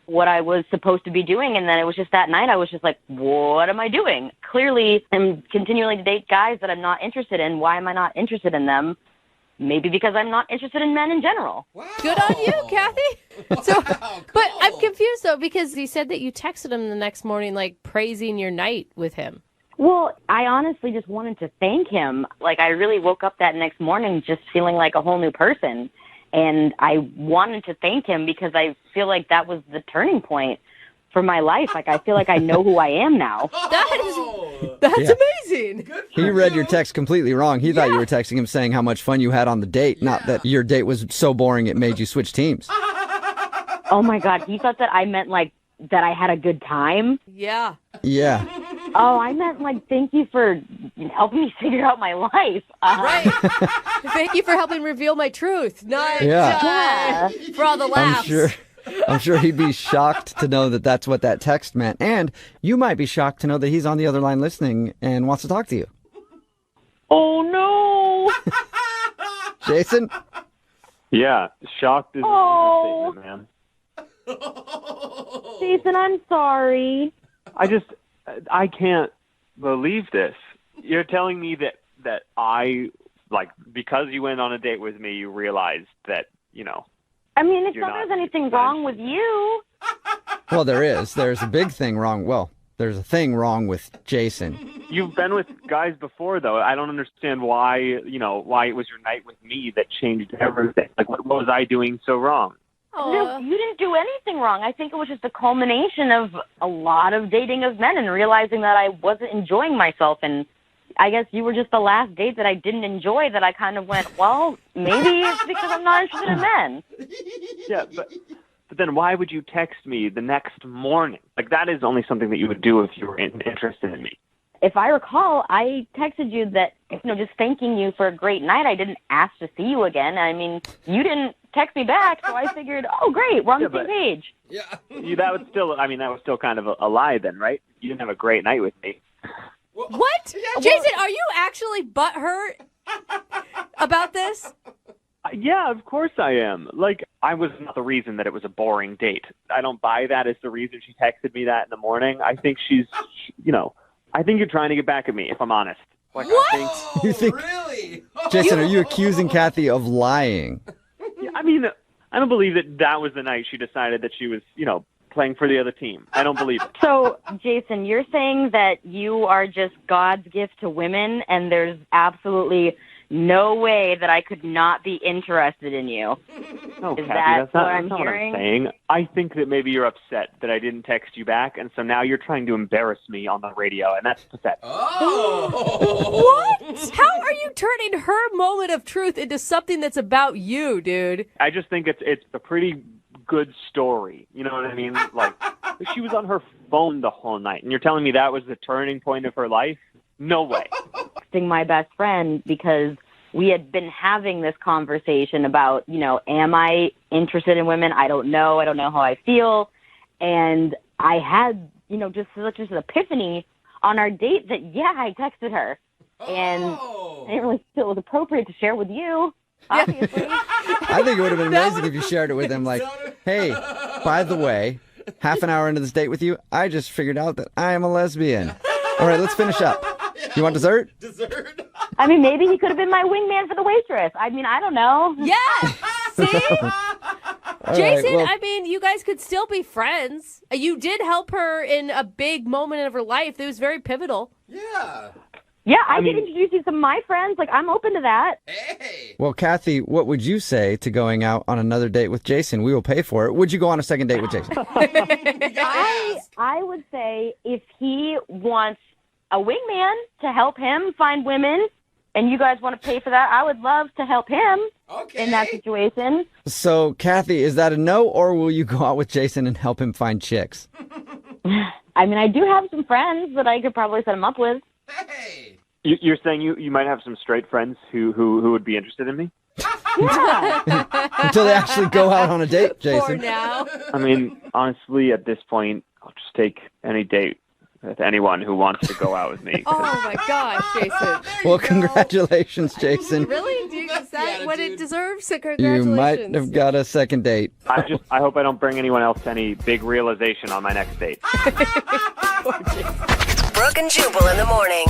what I was supposed to be doing, and then it was just that night I was just like, what am I doing? Clearly, I'm continuing to date guys that I'm not interested in. Why am I not interested in them? Maybe because I'm not interested in men in general. Wow. Good on you, Kathy. So, but I'm confused, though, because you said that you texted him the next morning, like, praising your night with him. Well, I honestly just wanted to thank him. Like, I really woke up that next morning just feeling like a whole new person. And I wanted to thank him because I feel like that was the turning point for my life. Like, I feel like I know who I am now. That's amazing. He read your text completely wrong. He thought you were texting him saying how much fun you had on the date, not that your date was so boring it made you switch teams. Oh, my God. He thought that I meant, like, that I had a good time. Yeah. Yeah. Oh, I meant, like, thank you for helping me figure out my life. Right. Thank you for helping reveal my truth. Not for all the laughs. I'm sure he'd be shocked to know that that's what that text meant. And you might be shocked to know that he's on the other line listening and wants to talk to you. Oh, no. Jason? Yeah, shocked is an understatement, man. Jason, I'm sorry. I can't believe this. You're telling me that I, like, because you went on a date with me, you realized that, I mean, it's not there's anything wrong with you. Well, there is. There's a big thing wrong. Well, there's a thing wrong with Jason. You've been with guys before, though. I don't understand why, why it was your night with me that changed everything. Like, what was I doing so wrong? No, you didn't do anything wrong. I think it was just a culmination of a lot of dating of men and realizing that I wasn't enjoying myself. And I guess you were just the last date that I didn't enjoy, that I kind of went, well, maybe it's because I'm not interested in men. Yeah, but then why would you text me the next morning? Like, that is only something that you would do if you were interested in me. If I recall, I texted you that, just thanking you for a great night. I didn't ask to see you again. I mean, you didn't text me back, so I figured, oh, great, we're on the same page. Yeah. That was still kind of a lie then, right? You didn't have a great night with me. What? Jason, are you actually butthurt about this? Yeah, of course I am. Like, I was not the reason that it was a boring date. I don't buy that as the reason she texted me that in the morning. I think I think you're trying to get back at me, if I'm honest. Like, what? You think? Really? Jason, are you accusing Kathy of lying? Yeah, I mean, I don't believe that was the night she decided that she was, playing for the other team. I don't believe it. So, Jason, you're saying that you are just God's gift to women, and there's absolutely no way that I could not be interested in you. No, Is Kathy, that that's not, what I'm that's not hearing? what I'm saying. I think that maybe you're upset that I didn't text you back, and so now you're trying to embarrass me on the radio, and that's pathetic. Oh! What? How are you turning her moment of truth into something that's about you, dude? I just think it's a pretty good story. You know what I mean? Like, she was on her phone the whole night, and you're telling me that was the turning point of her life? No way. Texting my best friend because we had been having this conversation about, am I interested in women? I don't know. I don't know how I feel. And I had, just such an epiphany on our date that, I texted her. And I didn't really feel it was appropriate to share with you, obviously. I think it would have been amazing if you shared it with him. Like, hey, by the way, half an hour into this date with you, I just figured out that I am a lesbian. All right, let's finish up. You want dessert? Dessert? I mean, maybe he could have been my wingman for the waitress. I mean, I don't know. Yeah. See? All Jason, right, well, I mean, you guys could still be friends. You did help her in a big moment of her life that was very pivotal. Yeah. Yeah, I can introduce you to some of my friends. Like, I'm open to that. Well, Kathy, what would you say to going out on another date with Jason? We will pay for it. Would you go on a second date with Jason? I would say if he wants a wingman to help him find women, and you guys want to pay for that, I would love to help him in that situation. So, Kathy, is that a no, or will you go out with Jason and help him find chicks? I mean, I do have some friends that I could probably set him up with. Hey. You're saying you might have some straight friends who would be interested in me? Yeah. Until they actually go out on a date, Jason. For now. I mean, honestly, at this point, I'll just take any date with anyone who wants to go out with me. Oh my gosh, Jason. Well, congratulations, Jason. Really? Is that what it deserves? So You congratulations. might have got a second date. I hope I don't bring anyone else to any big realization on my next date. Brooke and Jubal in the morning.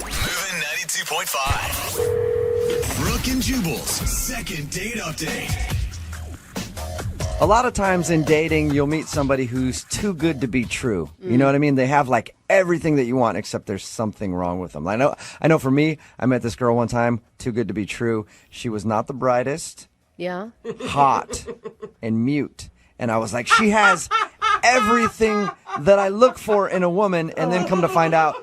Moving 92.5. Brooke and Jubal's second date update. A lot of times in dating, you'll meet somebody who's too good to be true. You know what I mean? They have like everything that you want, except there's something wrong with them. I know for me, I met this girl one time, too good to be true. She was not the brightest, Yeah. hot, and mute. And I was like, she has everything that I look for in a woman, and then come to find out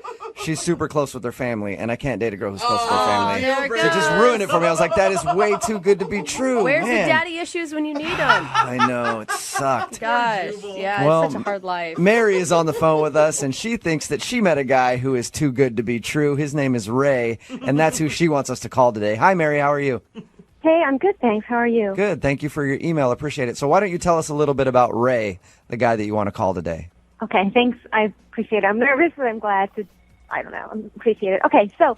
she's super close with her family, and I can't date a girl who's close with her family. there it So it just ruined it for me. I was like, that is way too good to be true. Where's man. the daddy issues when you need them? I know, it sucked. Gosh, yeah, Well, it's such a hard life. Mary is on the phone with us, and she thinks that she met a guy who is too good to be true. His name is Ray, and that's who she wants us to call today. Hi, Mary. How are you? Hey, I'm good, thanks. How are you? Good. Thank you for your email. Appreciate it. So why don't you tell us a little bit about Ray, the guy that you want to call today? Okay, thanks. I appreciate it. I'm nervous, but I'm glad to, I don't know, I appreciate it. Okay, so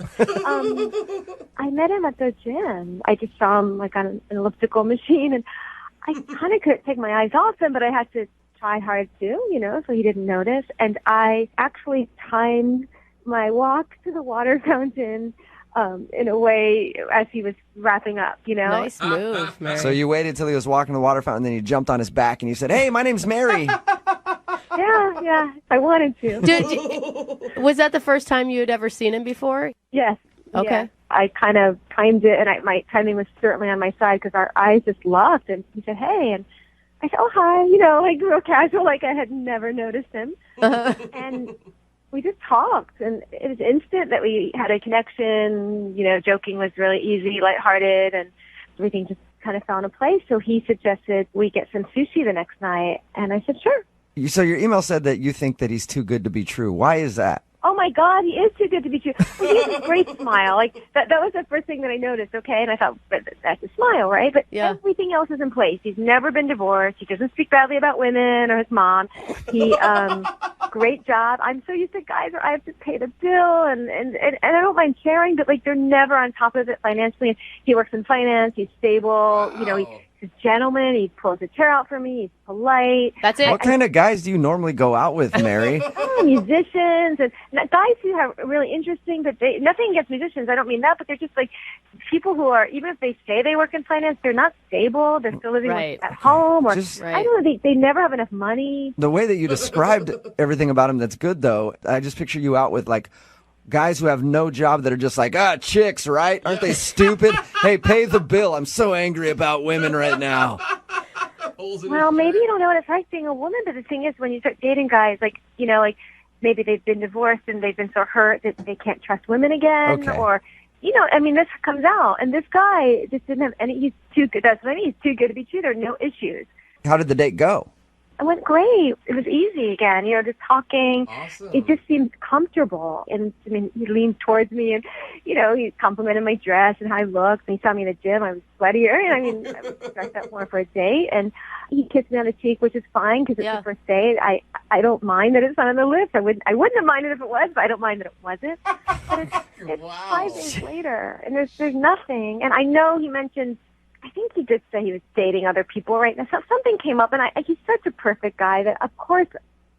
I met him at the gym. I just saw him like on an elliptical machine, and I kind of couldn't take my eyes off him, but I had to try hard too, so he didn't notice. And I actually timed my walk to the water fountain in a way as he was wrapping up, Nice move, Mary. So you waited till he was walking to the water fountain, then you jumped on his back, and you said, hey, my name's Mary. Yeah, I wanted to. Was that the first time you had ever seen him before? Yes. Okay. Yes. I kind of timed it, and my timing was certainly on my side because our eyes just locked, and he said, hey, and I said, oh, hi, like real casual, like I had never noticed him. And we just talked, and it was instant that we had a connection. Joking was really easy, lighthearted, and everything just kind of fell into place. So he suggested we get some sushi the next night, and I said, sure. So your email said that you think that he's too good to be true. Why is that? Oh my God, he is too good to be true. Well, he has a great smile. Like that was the first thing that I noticed. Okay, and I thought, but that's a smile, right? But everything else is in place. He's never been divorced. He doesn't speak badly about women or his mom. He, great job. I'm so used to guys where I have to pay the bill, and I don't mind sharing, but like they're never on top of it financially. He works in finance. He's stable. He's a gentleman. He pulls a chair out for me. He's polite. That's it. What kind of guys do you normally go out with, Mary? Musicians and guys who have really interesting, but nothing against musicians. I don't mean that, but they're just like people who are, even if they say they work in finance, they're not stable. They're still living at home, or I don't know. They never have enough money. The way that you described everything about him that's good, though, I just picture you out with like guys who have no job that are just like, chicks, right? Aren't they stupid? Hey, pay the bill. I'm so angry about women right now. Well, maybe you don't know what it's like being a woman, but the thing is, when you start dating guys, like maybe they've been divorced and they've been so hurt that they can't trust women again, or this comes out. And this guy just didn't have any. He's too good. That's what I mean. He's too good to be true. There are no issues. How did the date go? It went great. It was easy again, just talking. Awesome. It just seemed comfortable. And I mean, he leaned towards me and, he complimented my dress and how I looked. And he saw me in the gym. I was sweatier. And I mean, I was dressed up more for a date. And he kissed me on the cheek, which is fine because it's the first date. I don't mind that it's not on the lips. I wouldn't have minded if it was, but I don't mind that it wasn't. But it's 5 days later and there's nothing. And I know he mentioned I think he did say he was dating other people right now. So something came up, and he's such a perfect guy that, of course,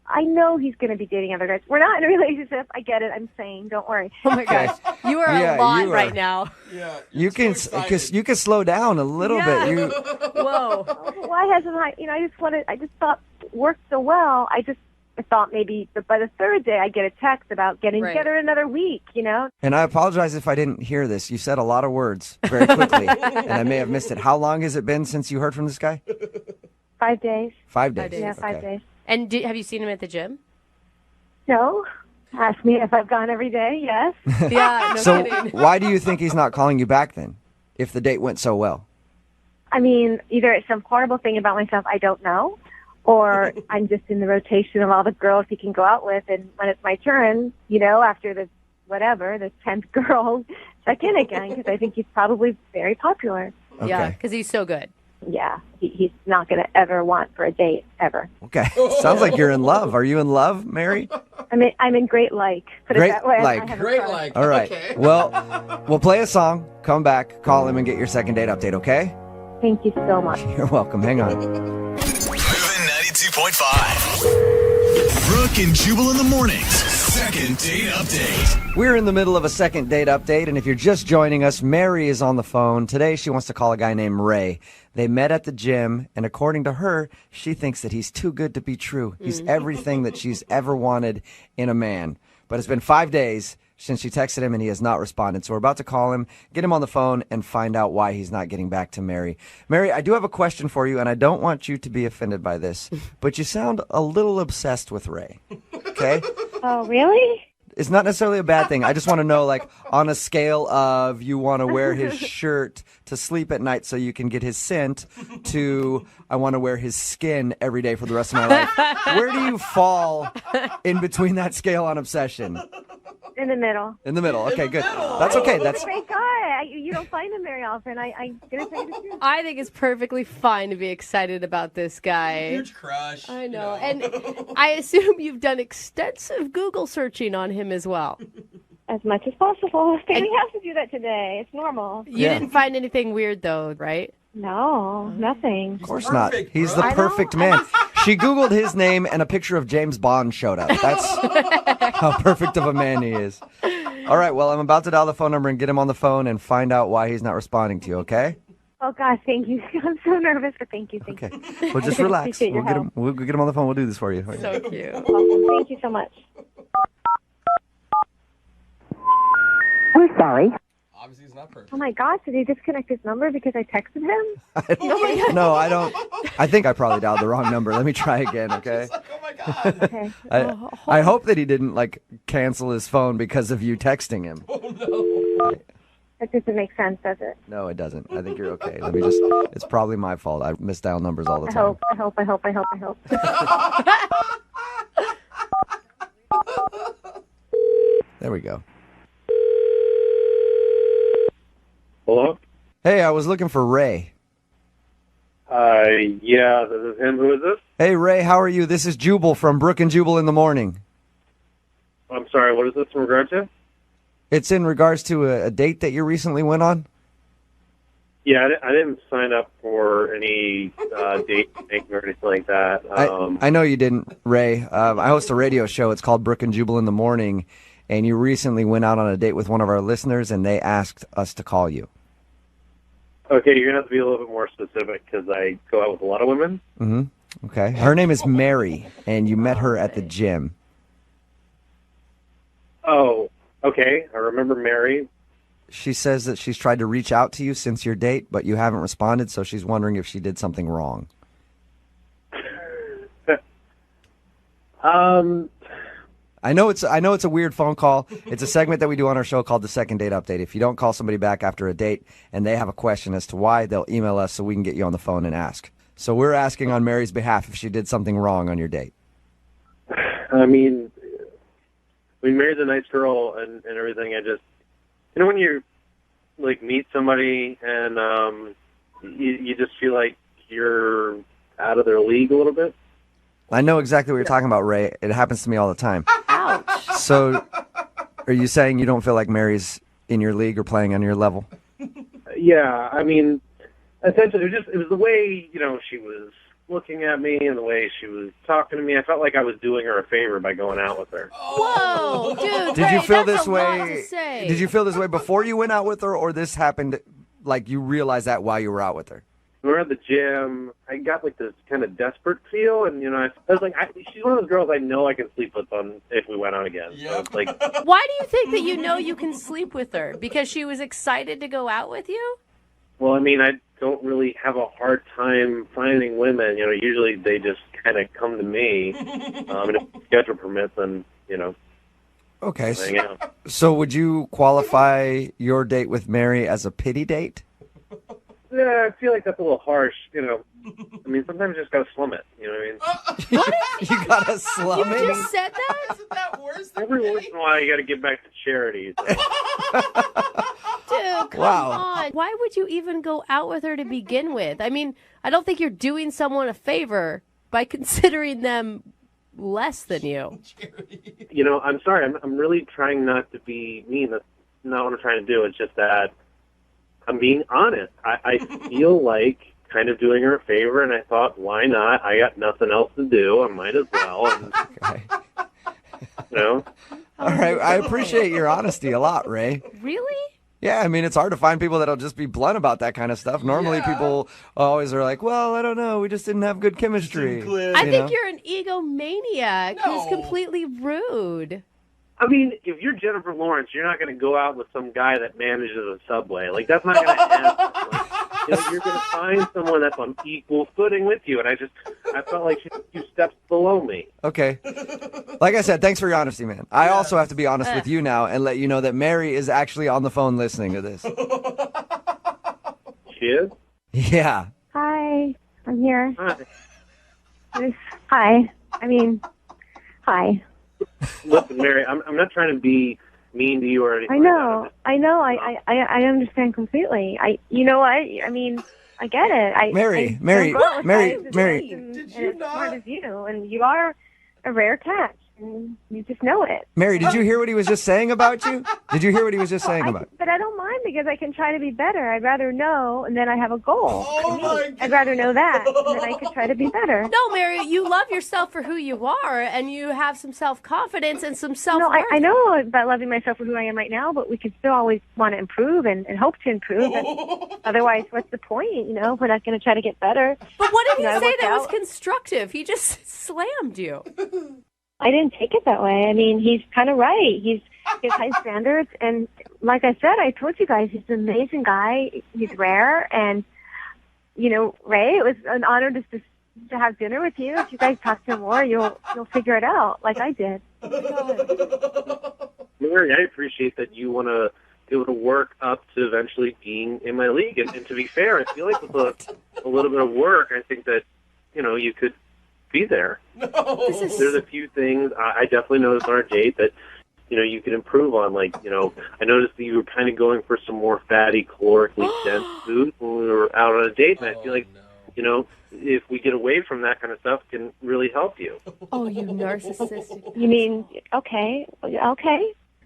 I know he's going to be dating other guys. We're not in a relationship. I get it. I'm saying, don't worry. Oh my gosh, you are a lot right now. Yeah, you can slow down a little bit. You, whoa. Why hasn't I? I just thought it worked so well. I thought maybe by the third day I'd get a text about getting together another week, And I apologize if I didn't hear this. You said a lot of words very quickly, and I may have missed it. How long has it been since you heard from this guy? 5 days. 5 days. Yeah, 5 days. And have you seen him at the gym? No. Ask me if I've gone every day. Yes. Yeah, no So kidding. why do you think he's not calling you back then, if the date went so well? I mean, either it's some horrible thing about myself I don't know, or I'm just in the rotation of all the girls he can go out with, and when it's my turn, after the 10th girl, check in again, because I think he's probably very popular. Okay. Yeah, because he's so good. Yeah, he's not going to ever want for a date, ever. Okay. Sounds like you're in love. Are you in love, Mary? I'm in great like. Put Great it that way. like. I have a Great crush. like. All right. Okay. Well, we'll play a song, come back, call him, and get your second date update, okay? Thank you so much. You're welcome. Hang on. Moving 92.5. Brooke and Jubal in the mornings. Second date update. We're in the middle of a second date update, and if you're just joining us, Mary is on the phone. Today, she wants to call a guy named Ray. They met at the gym, and according to her, she thinks that he's too good to be true. He's everything that she's ever wanted in a man. But it's been 5 days since she texted him, and he has not responded. So we're about to call him, get him on the phone, and find out why he's not getting back to Mary. Mary, I do have a question for you, and I don't want you to be offended by this, but you sound a little obsessed with Ray. Okay? Oh, really? It's not necessarily a bad thing. I just want to know, like, on a scale of you want to wear his shirt to sleep at night so you can get his scent to I want to wear his skin every day for the rest of my life. Where do you fall in between that scale on obsession? In the middle. In the middle. Okay, good. That's okay. He's a great guy. You don't find him very often. I'm going to tell you the truth. I think it's perfectly fine to be excited about this guy. Huge crush. I know. And I assume you've done extensive Google searching on him as well. As much as possible. We have to do that today. It's normal. You didn't find anything weird, though, right? No, nothing. Of course not. He's the perfect man. She Googled his name and a picture of James Bond showed up. That's how perfect of a man he is. All right, well, I'm about to dial the phone number and get him on the phone and find out why he's not responding to you, okay? Oh, God, thank you. I'm so nervous, but thank you. Thank you. Well, just relax. Appreciate your help. We'll get him on the phone. We'll do this for you. So cute. Awesome. Thank you so much. We're sorry. Obviously, he's not perfect. Oh, my gosh, did he disconnect his number because I texted him? No, I don't. I think I probably dialed the wrong number. Let me try again, okay? Oh my God. Okay. I hope that he didn't, like, cancel his phone because of you texting him. Oh no. That doesn't make sense, does it? No, it doesn't. I think you're okay. Let me just, it's probably my fault. I misdial numbers all the time. I hope. There we go. Hello? Hey, I was looking for Ray. Yeah, this is him. Who is this? Hey, Ray, how are you? This is Jubal from Brooke and Jubal in the morning. I'm sorry, what is this in regard to? It's in regards to a date that you recently went on. Yeah, I didn't sign up for any date thing or anything like that. I know you didn't, Ray. I host a radio show. It's called Brooke and Jubal in the morning, and you recently went out on a date with one of our listeners, and they asked us to call you. Okay, you're going to have to be a little bit more specific because I go out with a lot of women. Mm-hmm. Okay. Her name is Mary, and you met her at the gym. Oh, okay. I remember Mary. She says that she's tried to reach out to you since your date, but you haven't responded, so she's wondering if she did something wrong. I know it's a weird phone call. It's a segment that we do on our show called the Second Date Update. If you don't call somebody back after a date and they have a question as to why, they'll email us so we can get you on the phone and ask. So we're asking on Mary's behalf if she did something wrong on your date. I mean, Mary's a nice girl and everything. I just, when you like meet somebody and you just feel like you're out of their league a little bit. I know exactly what you're talking about, Ray. It happens to me all the time. Ouch. So are you saying you don't feel like Mary's in your league or playing on your level? Yeah, I mean, Essentially, it was the way, she was looking at me and the way she was talking to me. I felt like I was doing her a favor by going out with her. Whoa, dude! Did you feel that's this a lot way? to say. Did you feel this way before you went out with her, or this happened like you realized that while you were out with her? We were at the gym. I got like this kind of desperate feel, and I was like, she's one of those girls I know I can sleep with if we went out again. Yep. So it's like, Why do you think that you can sleep with her? Because she was excited to go out with you? well, I mean, I don't really have a hard time finding women. Usually they just kind of come to me, and if the schedule permits, then Okay. hang out. So would you qualify your date with Mary as a pity date? Yeah, I feel like that's a little harsh. I mean, sometimes you just gotta slum it. You know what I mean? You gotta slum You it? just said that? Isn't that worse than Every once in a while, you gotta give back to charities. Dude, come Wow. on. Why would you even go out with her to begin with? I mean, I don't think you're doing someone a favor by considering them less than you. I'm sorry. I'm really trying not to be mean. That's not what I'm trying to do. It's just that I'm being honest. I feel like kind of doing her a favor, and I thought, why not? I got nothing else to do. I might as well. And, Okay. All right. I appreciate your honesty a lot, Ray. Really? Yeah, I mean, it's hard to find people that'll just be blunt about that kind of stuff. Normally, people always are like, well, I don't know. We just didn't have good chemistry. I think you're an egomaniac who's completely rude. I mean, if you're Jennifer Lawrence, you're not going to go out with some guy that manages a Subway. Like, that's not going to happen. Like, you're going to find someone that's on equal footing with you. And I felt like she's a few steps below me. Okay. Like I said, thanks for your honesty, man. I also have to be honest with you now and let you know that Mary is actually on the phone listening to this. She is? Yeah. Hi, I'm here. Hi. Hi. I mean, hi. Listen, Mary, I'm not trying to be mean to you or anything. I know. I understand completely. You know what? I mean, I get it. Mary, Mary. Did you not? As smart as you, and you are a rare catch, and you just know it. Mary, did you hear what he was just saying about you? Did you hear what he was just saying about you? But I don't mind because I can try to be better. I'd rather know, and then I have a goal. I'd rather know that, and then I could try to be better. No, Mary, you love yourself for who you are, and you have some self-confidence and some No, self-worth. I know about loving myself for who I am right now, but we can still always want to improve and hope to improve. And otherwise, what's the point? If we're not going to try to get better. But what did he I say worked that was out. constructive? He just slammed you. I didn't take it that way. I mean, he's kind of right. He has high standards, and like I said, I told you guys, he's an amazing guy. He's rare, and Ray, it was an honor just to have dinner with you. If you guys talk to him more, you'll figure it out, like I did. Mary, I appreciate that you want to be able to work up to eventually being in my league. And to be fair, I feel like with a little bit of work, I think that, you could be there. There's a few things I definitely noticed on our date that, you could improve on. Like, I noticed that you were kind of going for some more fatty, calorically dense food when we were out on a date. And I feel like, if we get away from that kind of stuff, it can really help you. Oh, you narcissistic. You mean, okay.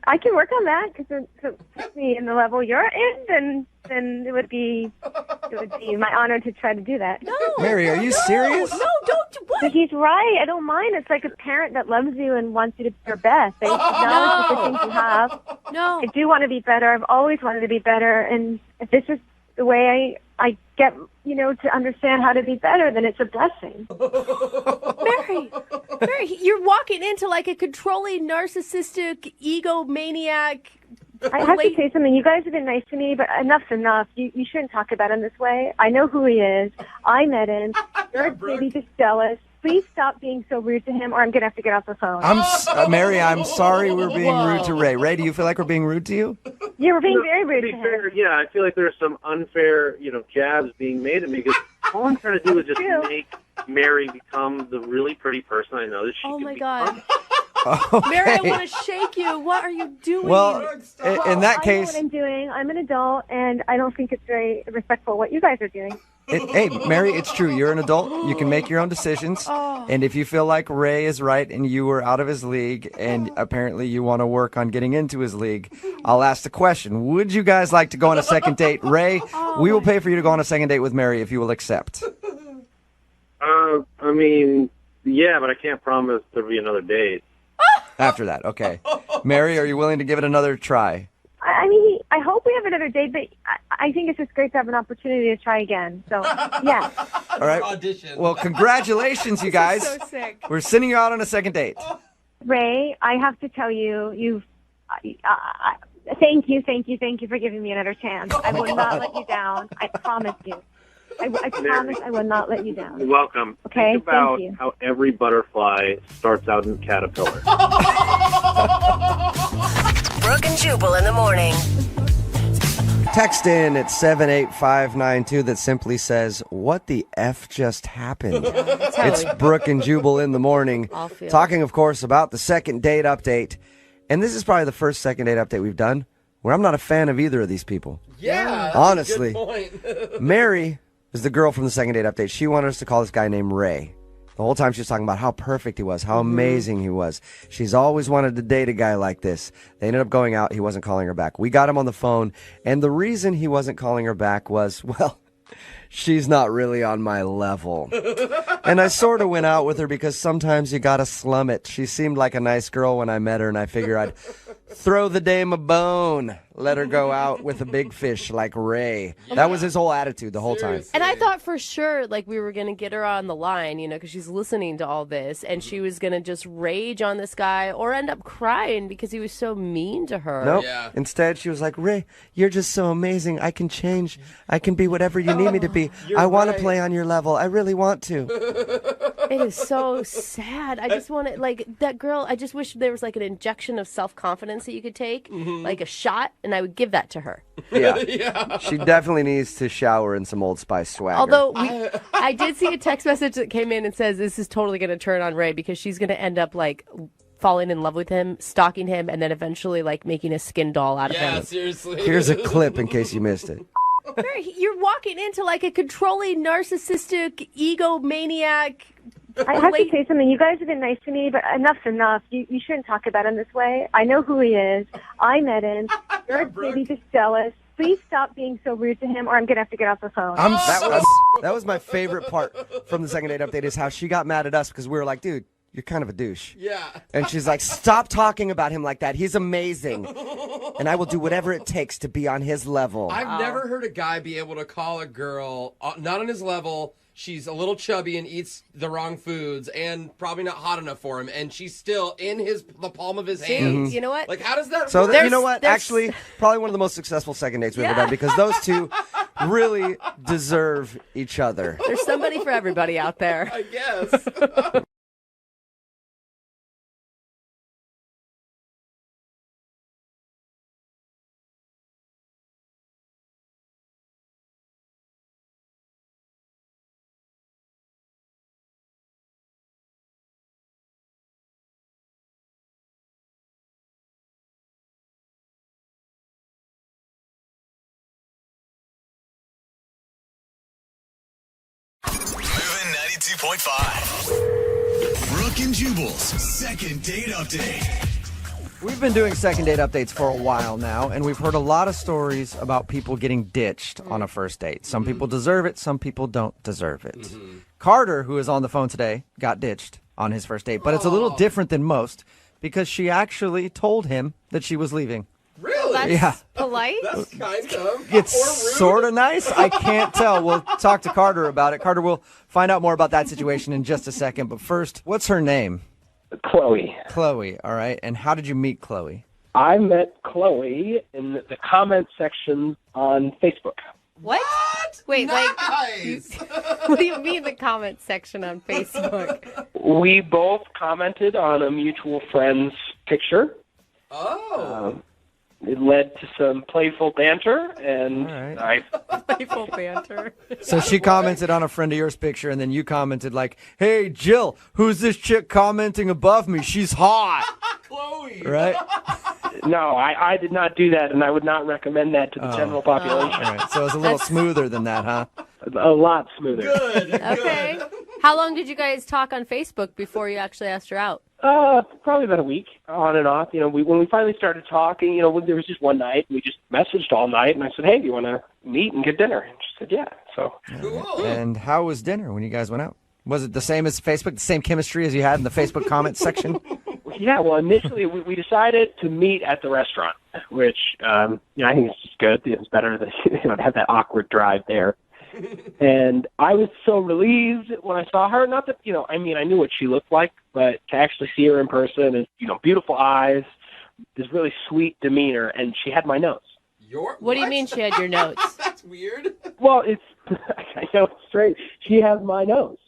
I can work on that because to put me in the level you're in, then it would be my honor to try to do that. No, Mary, are you serious? No, don't. What? But he's right. I don't mind. It's like a parent that loves you and wants you to be your best. They acknowledge the good things you have. No. I do want to be better. I've always wanted to be better. And if this is the way I get, to understand how to be better, then it's a blessing. Mary, you're walking into like a controlling, narcissistic, egomaniac. I have to say something. You guys have been nice to me, but enough's enough. You shouldn't talk about him this way. I know who he is. I met him. You're maybe just jealous. Please stop being so rude to him, or I'm going to have to get off the phone. Mary, I'm sorry we're being rude to Ray. Ray, do you feel like we're being rude to you? Yeah, we're being very rude to him. Fair, yeah, I feel like there's some unfair, jabs being made at me because all I'm trying to do is just make Mary become the really pretty person I know that she can God. Okay. Mary, I want to shake you. What are you doing? Well, in that I know case... what I'm doing. I'm an adult, and I don't think it's very respectful what you guys are doing. Hey, Mary, it's true. You're an adult. You can make your own decisions. And if you feel like Ray is right and you were out of his league and apparently you want to work on getting into his league, I'll ask the question. Would you guys like to go on a second date? Ray, we will pay for you to go on a second date with Mary if you will accept. I mean, yeah, but I can't promise there'll be another date. After that, okay. Mary, are you willing to give it another try? I mean, I hope we have another date, but I think it's just great to have an opportunity to try again. So, yeah. All right. Audition. Well, congratulations, you guys. So sick. We're sending you out on a second date. Ray, I have to tell you, thank you for giving me another chance. I will not let you down. I promise you. I promise I will not let you down. You're welcome. Okay, Think about thank you. how every butterfly starts out in a caterpillar. Brooke and Jubal in the morning. Text in at 78592 that simply says, what the F just happened? It's Brooke and Jubal in the morning. Talking, of course, about the second date update. And this is probably the first second date update we've done where I'm not a fan of either of these people. Yeah, honestly. that's a good point. Mary is the girl from the second date update. She wanted us to call this guy named Ray. The whole time she was talking about how perfect he was, how amazing he was. She's always wanted to date a guy like this. They ended up going out. He wasn't calling her back. We got him on the phone, and the reason he wasn't calling her back was, well, she's not really on my level. And I sort of went out with her because sometimes you got to slum it. She seemed like a nice girl when I met her, and I figured I'd throw the dame a bone, let her go out with a big fish like Ray. That was his whole attitude the whole time. And I thought for sure, like, we were going to get her on the line, you know, because she's listening to all this, and she was going to just rage on this guy or end up crying because he was so mean to her. Nope. Yeah. Instead, she was like, Ray, you're just so amazing. I can change. I can be whatever you need me to be. I want to play on your level. I really want to. It is so sad. I just want to, like, that girl, I just wish there was, like, an injection of self-confidence that you could take, like a shot, and I would give that to her. Yeah. She definitely needs to shower in some Old Spice swagger. Although I did see a text message that came in and says this is totally going to turn on Ray because she's going to end up, like, falling in love with him, stalking him, and then eventually, like, making a skin doll out of him. Yeah, seriously. Here's a clip in case you missed it. You're walking into, like, a controlling, narcissistic, egomaniac. I have to say something. You guys have been nice to me, but enough's enough. You shouldn't talk about him this way. I know who he is. I met him. You're maybe just jealous. Please stop being so rude to him, or I'm going to have to get off the phone. That was my favorite part from the second date update is how she got mad at us because we were like, dude, you're kind of a douche. Yeah. And she's like, stop talking about him like that. He's amazing. And I will do whatever it takes to be on his level. I've never heard a guy be able to call a girl not on his level. She's a little chubby and eats the wrong foods and probably not hot enough for him. And she's still in the palm of his hands. You know what? Like, how does that So, work? you know what? Actually, probably one of the most successful second dates we've ever done because those two really deserve each other. There's somebody for everybody out there. I guess. Moving 92.5. Brooke and Jubal's second date update. We've been doing second date updates for a while now, and we've heard a lot of stories about people getting ditched on a first date. Some people deserve it, some people don't deserve it. Carter, who is on the phone today, got ditched on his first date, but it's a little different than most because she actually told him that she was leaving. Really? That's Yeah. polite. That's kind of. It's or rude. sort of nice. I can't tell. We'll talk to Carter about it. Carter, we'll find out more about that situation in just a second. But first, what's her name? Chloe. Chloe, all right. And how did you meet Chloe? I met Chloe in the comment section on Facebook. What? Wait, what do you mean the comment section on Facebook? We both commented on a mutual friend's picture. Oh. It led to some playful banter, and Playful banter. So she commented on a friend of yours picture, and then you commented like, hey, Jill, who's this chick commenting above me? She's hot. Chloe. Right? No, I did not do that, and I would not recommend that to the general population. All right. So it was a little smoother than that, huh? A lot smoother. Good. Okay. How long did you guys talk on Facebook before you actually asked her out? Probably about a week, on and off. When we finally started talking, there was just one night, we just messaged all night, and I said, hey, do you want to meet and get dinner? And she said, yeah. So. Cool. And how was dinner when you guys went out? Was it the same as Facebook, the same chemistry as you had in the Facebook comments section? Yeah, well, initially we decided to meet at the restaurant, which, I think it's just good. It's better to have that awkward drive there. And I was so relieved when I saw her. Not that, I knew what she looked like, but to actually see her in person and, beautiful eyes, this really sweet demeanor, and she had my nose. What do you mean she had your nose? That's weird. Well, I know it's straight. She has my nose.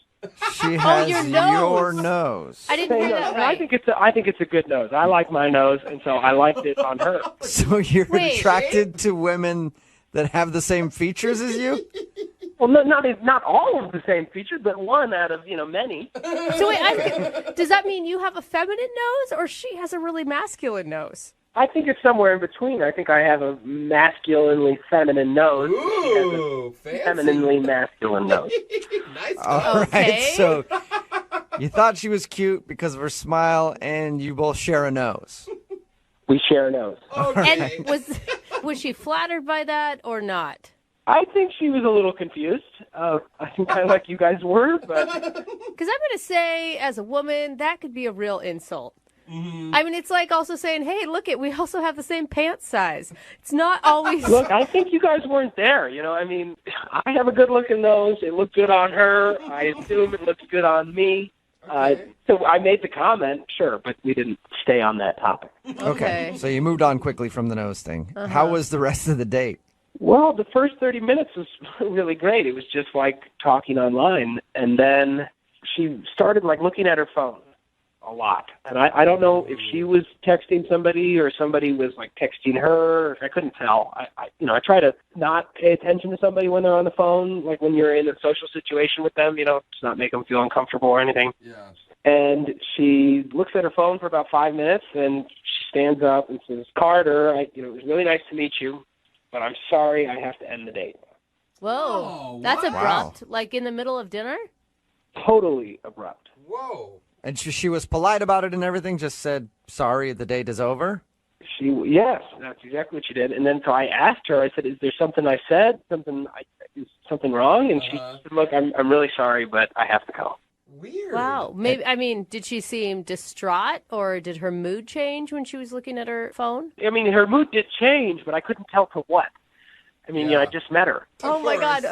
She has your nose. your nose. I didn't hear that right. I think it's a good nose. I like my nose, and so I liked it on her. So you're attracted to women that have the same features as you? Well, not all of the same features, but one out of many. So wait, does that mean you have a feminine nose, or she has a really masculine nose? I think it's somewhere in between. I think I have a masculinely feminine nose. Ooh, she has a femininely masculine nose. Nice. All right, so you thought she was cute because of her smile, and you both share a nose. We share a nose. Okay. And was she flattered by that or not? I think she was a little confused. I think kind of like you guys were, but because I'm going to say, as a woman, that could be a real insult. Mm-hmm. I mean, it's like also saying, hey, look, we also have the same pants size. It's not always... Look, I think you guys weren't there. I have a good-looking nose. It looked good on her. I assume it looks good on me. So I made the comment, sure, but we didn't stay on that topic. Okay. So you moved on quickly from the nose thing. Uh-huh. How was the rest of the date? Well, the first 30 minutes was really great. It was just like talking online. And then she started looking at her phone a lot. And I don't know if she was texting somebody or somebody was texting her. I couldn't tell. I try to not pay attention to somebody when they're on the phone, like when you're in a social situation with them, to not make them feel uncomfortable or anything. Yeah. And she looks at her phone for about 5 minutes, and she stands up and says, Carter, it was really nice to meet you, but I'm sorry I have to end the date. Whoa, that's abrupt. Like in the middle of dinner? Totally abrupt. Whoa. And she was polite about it and everything, just said, sorry, the date is over? Yes, that's exactly what she did. And then so I asked her, I said, is there something I said? Is something wrong? And she said, look, I'm really sorry, but I have to go. Weird. Wow. Maybe, did she seem distraught, or did her mood change when she was looking at her phone? Her mood did change, but I couldn't tell to what. I just met her. Oh my God.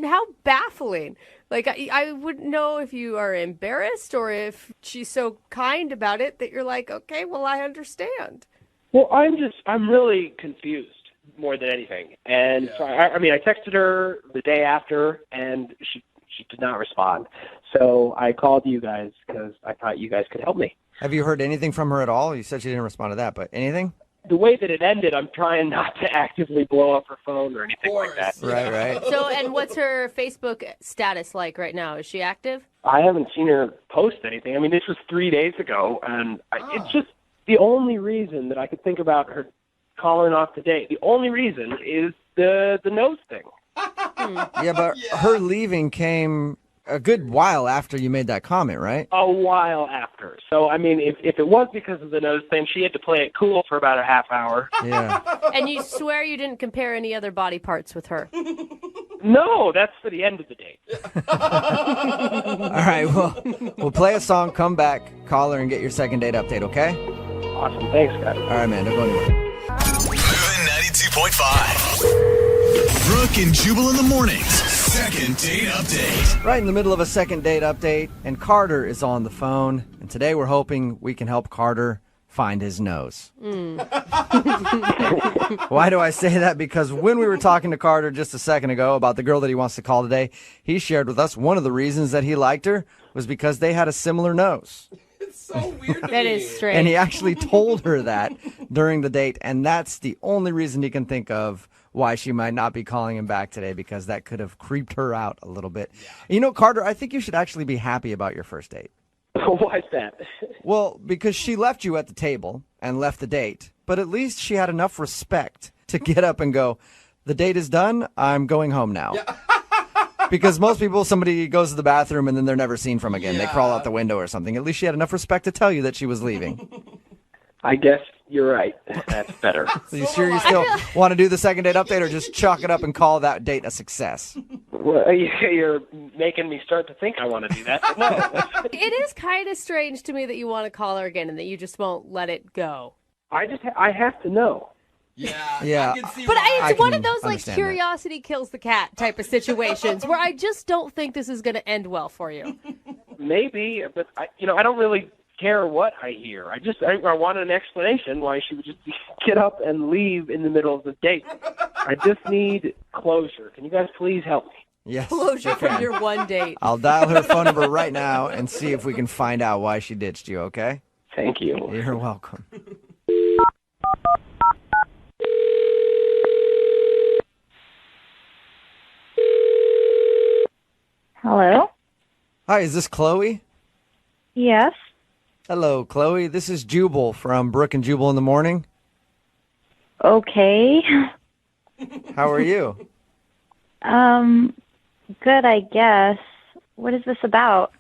How baffling. I wouldn't know if you are embarrassed or if she's so kind about it that you're like, okay, well, I understand. Well, I'm really confused more than anything. And so I texted her the day after, and she did not respond. So I called you guys because I thought you guys could help me. Have you heard anything from her at all? You said she didn't respond to that, but anything? The way that it ended, I'm trying not to actively blow up her phone or anything like that. Right. So, and what's her Facebook status like right now? Is she active? I haven't seen her post anything. This was 3 days ago, and it's just the only reason that I could think about her calling off the date. The only reason is the nose thing. Yeah, but her leaving came a good while after you made that comment, right? A while after. So, if it was because of the nose thing, she had to play it cool for about a half hour. Yeah. And you swear you didn't compare any other body parts with her? No, that's for the end of the date. All right, well, we'll play a song, come back, call her, and get your second date update, okay? Awesome. Thanks, guys. All right, man. Don't go anywhere. Moving 92.5. Brooke and Jubal in the mornings. Second date update. Right in the middle of a second date update, and Carter is on the phone. And today we're hoping we can help Carter find his nose. Why do I say that? Because when we were talking to Carter just a second ago about the girl that he wants to call today, he shared with us one of the reasons that he liked her was because they had a similar nose. It's so weird. That is strange. And he actually told her that during the date, and that's the only reason he can think of why she might not be calling him back today, because that could have creeped her out a little bit. Yeah. Carter, I think you should actually be happy about your first date. Why's that? Well, because she left you at the table and left the date, but at least she had enough respect to get up and go, the date is done, I'm going home now. Yeah. Because most people, somebody goes to the bathroom and then they're never seen from again. They crawl out the window or something. At least she had enough respect to tell you that she was leaving. I guess you're right. That's better. So you sure you still want to do the second date update, or just chalk it up and call that date a success? Well, you're making me start to think I want to do that. But no. It is kind of strange to me that you want to call her again and that you just won't let it go. I have to know. Yeah. But it's one of those like understand curiosity kills the cat type of situations where I just don't think this is going to end well for you. Maybe, but I don't really care what I hear. I want an explanation why she would just get up and leave in the middle of the date. I just need closure. Can you guys please help me? Yes. Closure from your one date. I'll dial her phone number right now and see if we can find out why she ditched you, okay? Thank you. You're welcome. Hello? Hi, is this Chloe? Yes. Hello, Chloe. This is Jubal from Brooke and Jubal in the morning. Okay. How are you? Good, I guess. What is this about?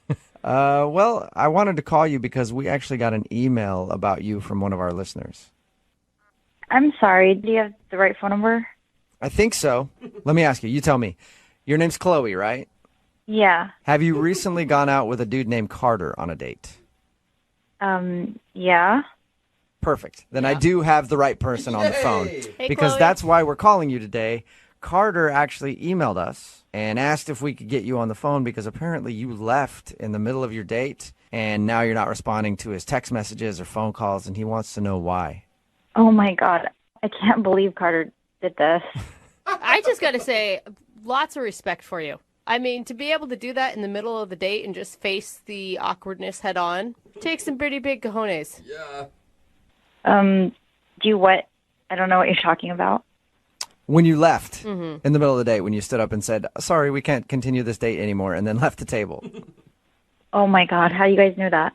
Well, I wanted to call you because we actually got an email about you from one of our listeners. I'm sorry. Do you have the right phone number? I think so. Let me ask you. You tell me. Your name's Chloe, right? Yeah. Have you recently gone out with a dude named Carter on a date? Yeah. Perfect. Then I do have the right person on the phone. Hey, Because Chloe. that's why we're calling you today. Carter actually emailed us and asked if we could get you on the phone because apparently you left in the middle of your date and now you're not responding to his text messages or phone calls, and he wants to know why. Oh my God. I can't believe Carter did this. I just got to say, lots of respect for you. I mean, to be able to do that in the middle of the date and just face the awkwardness head on takes some pretty big cojones. Yeah. Do you what? I don't know what you're talking about. When you left Mm-hmm. in the middle of the date, when you stood up and said, sorry, we can't continue this date anymore, and then left the table. Oh my God. How do you guys know that?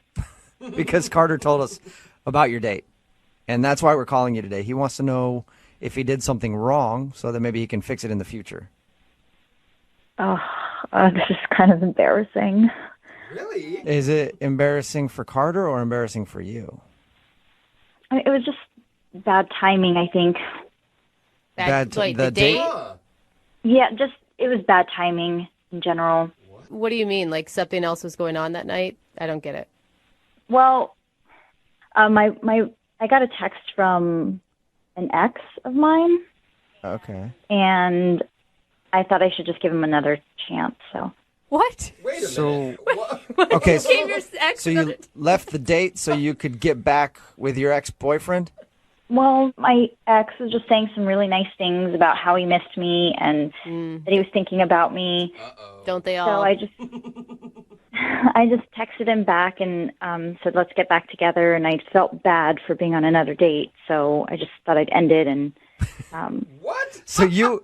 Because Carter told us about your date. And that's why we're calling you today. He wants to know if he did something wrong so that maybe he can fix it in the future. Oh, this is kind of embarrassing. Really? Is it embarrassing for Carter or embarrassing for you? I mean, it was just bad timing, I think. Like the the date? Huh. Yeah, it was bad timing in general. What do you mean? Like something else was going on that night? I don't get it. Well, I got a text from an ex of mine, Okay. and I thought I should just give him another chance. So What? Wait a So- minute. What? Okay, You gave your ex So another- you left the date so you could get back with your ex-boyfriend? well, my ex was just saying some really nice things about how he missed me and that he was thinking about me. Don't they So all? I just texted him back and said, let's get back together. And I felt bad for being on another date. So I just thought I'd end it. And What? So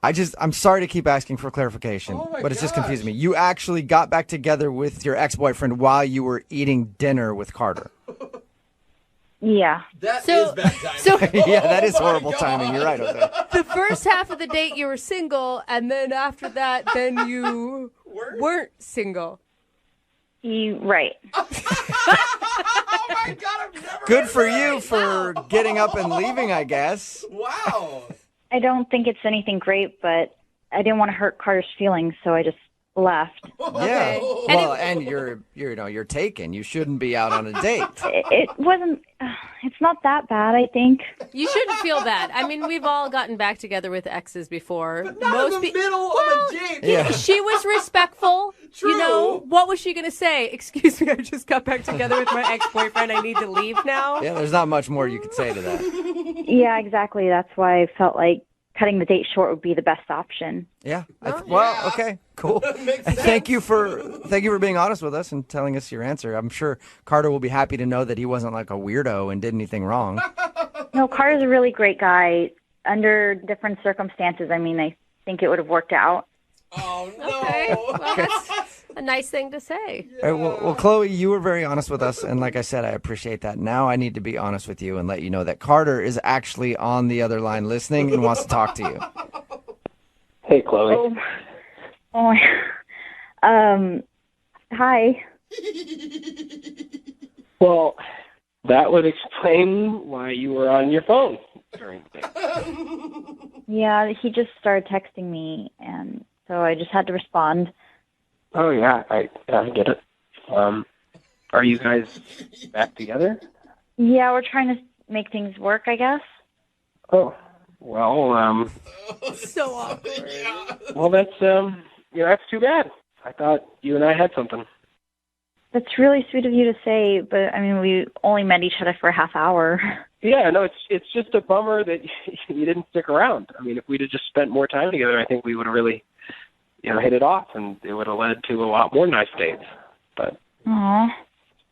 I'm sorry to keep asking for clarification, Oh my but it's just gosh. confusing me. You actually got back together with your ex-boyfriend while you were eating dinner with Carter. yeah. That So- is bad timing. so- Yeah, that is Oh my horrible God. timing. You're right, Jose. the first half of the date you were single, and then after that, then you weren't single. Right. Oh my God, I've never Good heard for that. you for getting up and leaving, I guess. Wow. I don't think it's anything great, but I didn't want to hurt Carter's feelings, so I just left. Yeah. Okay. Well, and you're taken. You shouldn't be out on a date. It wasn't. It's not that bad, I think. You shouldn't feel bad. I mean, we've all gotten back together with exes before. Not in the middle of a date. Yeah. She was respectful. True. You know, what was she going to say? Excuse me, I just got back together with my ex-boyfriend. I need to leave now. Yeah, there's not much more you could say to that. Yeah, exactly. That's why I felt like cutting the date short would be the best option. Yeah. Well, okay, cool. Makes And sense. thank you for being honest with us and telling us your answer. I'm sure Carter will be happy to know that he wasn't like a weirdo and did anything wrong. No, Carter's a really great guy. Under different circumstances, I mean, I think it would have worked out. Oh no. Okay, well, that's a nice thing to say. All right, well, Chloe, you were very honest with us, and like I said, I appreciate that. Now I need to be honest with you and let you know that Carter is actually on the other line listening and wants to talk to you. Hey, Chloe. Oh, Oh, hi. Well, that would explain why you were on your phone during the day. Yeah, he just started texting me, and so I just had to respond. Oh, yeah, I get it. Are you guys back together? Yeah, we're trying to make things work, I guess. Oh, well, So awkward. well, that's, that's too bad. I thought you and I had something. That's really sweet of you to say, but I mean, we only met each other for a half hour. Yeah, no, it's just a bummer that you didn't stick around. I mean, if we'd have just spent more time together, I think we would have really, hit it off, and it would have led to a lot more nice dates. But, Aw.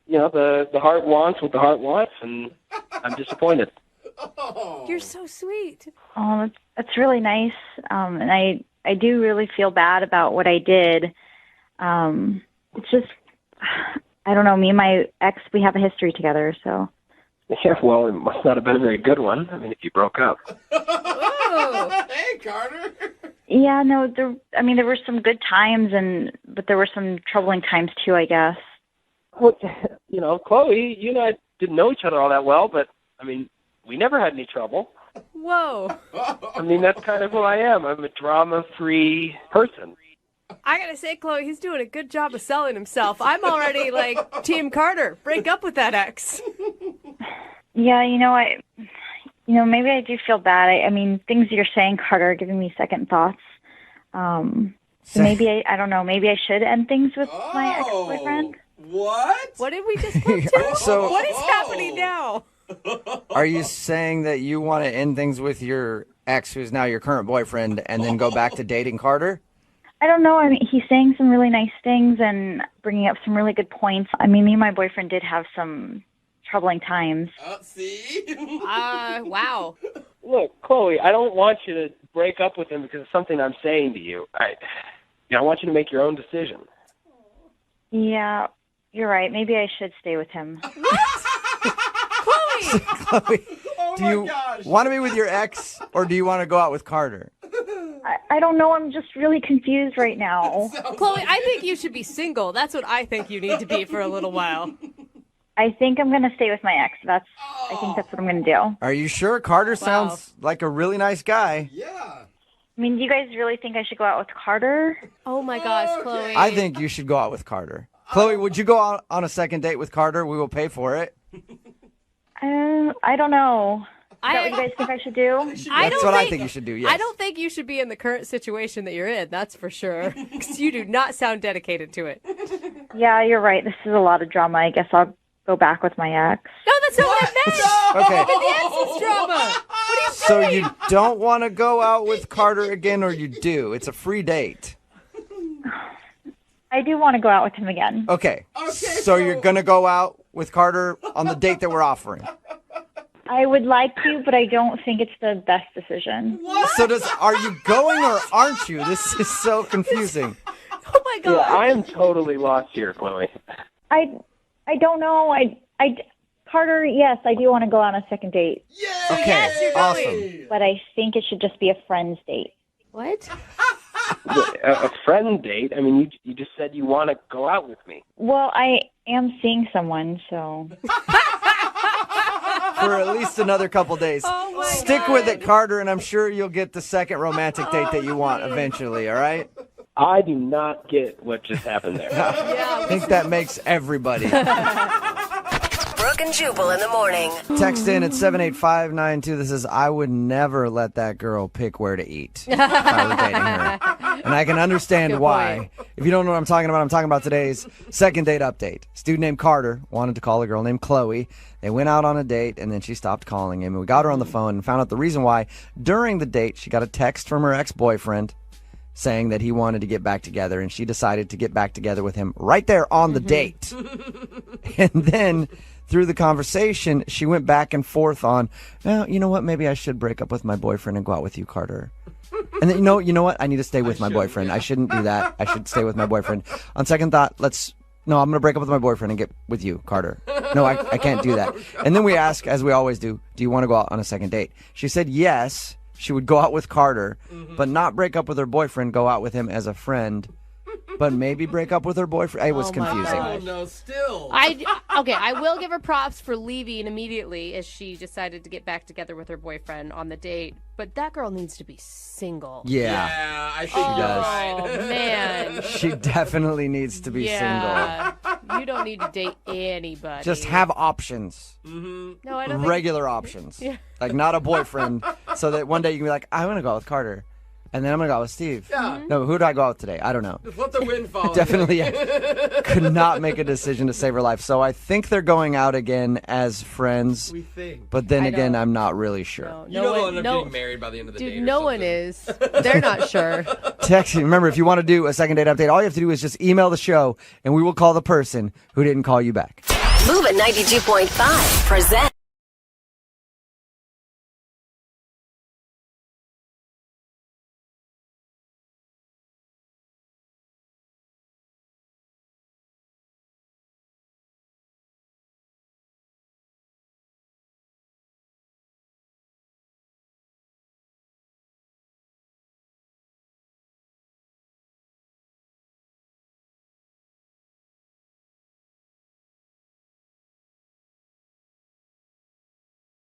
The heart wants what the heart wants, and I'm disappointed. You're so sweet. Oh, that's really nice. And I do really feel bad about what I did. It's just, I don't know, me and my ex, we have a history together, so. Yeah, well, it must not have been a very good one. I mean, if you broke up. Hey, Carter. Yeah, no, there were some good times, but there were some troubling times too, I guess. Well, Chloe, you and I didn't know each other all that well, but, I mean, we never had any trouble. Whoa. I mean, that's kind of who I am. I'm a drama-free person. I gotta say, Chloe, he's doing a good job of selling himself. I'm already like Team Carter. Break up with that ex. Yeah, maybe I do feel bad. I mean, things you're saying, Carter, are giving me second thoughts. So maybe I don't know. Maybe I should end things with my ex-boyfriend. What? What did we just come to? So- what is happening now? Are you saying that you want to end things with your ex, who's now your current boyfriend, and then go back to dating Carter? I don't know. I mean, he's saying some really nice things and bringing up some really good points. I mean, me and my boyfriend did have some troubling times. See? Wow. Look, Chloe, I don't want you to break up with him because of something I'm saying to you. I want you to make your own decision. Yeah, you're right. Maybe I should stay with him. Chloe! Chloe, do you want to be with your ex, or do you want to go out with Carter? I don't know. I'm just really confused right now. Chloe, I think you should be single. That's what I think you need to be for a little while. I think I'm going to stay with my ex. I think that's what I'm going to do. Are you sure? Carter sounds like a really nice guy. Yeah. I mean, do you guys really think I should go out with Carter? Oh my gosh, Chloe. I think you should go out with Carter. Chloe, would you go out on a second date with Carter? We will pay for it. I don't know. Is that what you guys think I should do? That's what I think you should do, yes. I don't think you should be in the current situation that you're in, that's for sure. Because you do not sound dedicated to it. Yeah, you're right. This is a lot of drama. I guess I'll go back with my ex. No, that's not what I meant! Okay. Even the ex is drama! What are you So doing? you don't want to go out with Carter again, or you do? It's a free date. I do want to go out with him again. Okay. So you're going to go out with Carter on the date that we're offering. I would like to, but I don't think it's the best decision. So are you going or aren't you? This is so confusing. Oh my god. Yeah, I am totally lost here, Chloe. I don't know. Carter, yes, I do want to go on a second date. Okay, Yes, you're awesome. But I think it should just be a friend's date. What? A friend date? I mean, you just said you want to go out with me. Well, I am seeing someone, so. For at least another couple days. Oh my Stick with it, Carter, and I'm sure you'll get the second romantic date that you want eventually, all right? I do not get what just happened there. I think that makes everybody. Brooke and Jubal in the morning. Text in at 78592. This is, I would never let that girl pick where to eat if I were dating her. And I can understand Good why. point. If you don't know what I'm talking about today's second date update. This dude named Carter wanted to call a girl named Chloe. They went out on a date, and then she stopped calling him. And we got her on the phone and found out the reason why. During the date, she got a text from her ex-boyfriend saying that he wanted to get back together, and she decided to get back together with him right there on the date. And then through the conversation, she went back and forth on, well, you know what, maybe I should break up with my boyfriend and go out with you, Carter. And then, you know what, I need to stay with my boyfriend. I shouldn't do that. I should stay with my boyfriend. On second thought, I'm going to break up with my boyfriend and get with you, Carter. No, I can't do that. And then we ask, as we always do you want to go out on a second date? She said yes. she would go out with Carter, but not break up with her boyfriend, go out with him as a friend, but maybe break up with her boyfriend. It was confusing. Oh, no, still. I will give her props for leaving immediately as she decided to get back together with her boyfriend on the date. But that girl needs to be single. Yeah. I think you're right. Oh, man. She definitely needs to be single. You don't need to date anybody. Just have options. No, I don't Regular options. Yeah. Like, not a boyfriend, so that one day you can be like, I'm going to go out with Carter. And then I'm going to go out with Steve. Yeah. No, who do I go out with today? I don't know. Just let the wind follow. Definitely could not make a decision to save her life. So I think they're going out again as friends. We think. But then again, I'm not really sure. You know they'll end up getting married by the end of the date. Dude, no one is. They're not sure. Text. Remember, if you want to do a second date update, all you have to do is just email the show, and we will call the person who didn't call you back. Moving 92.5 present.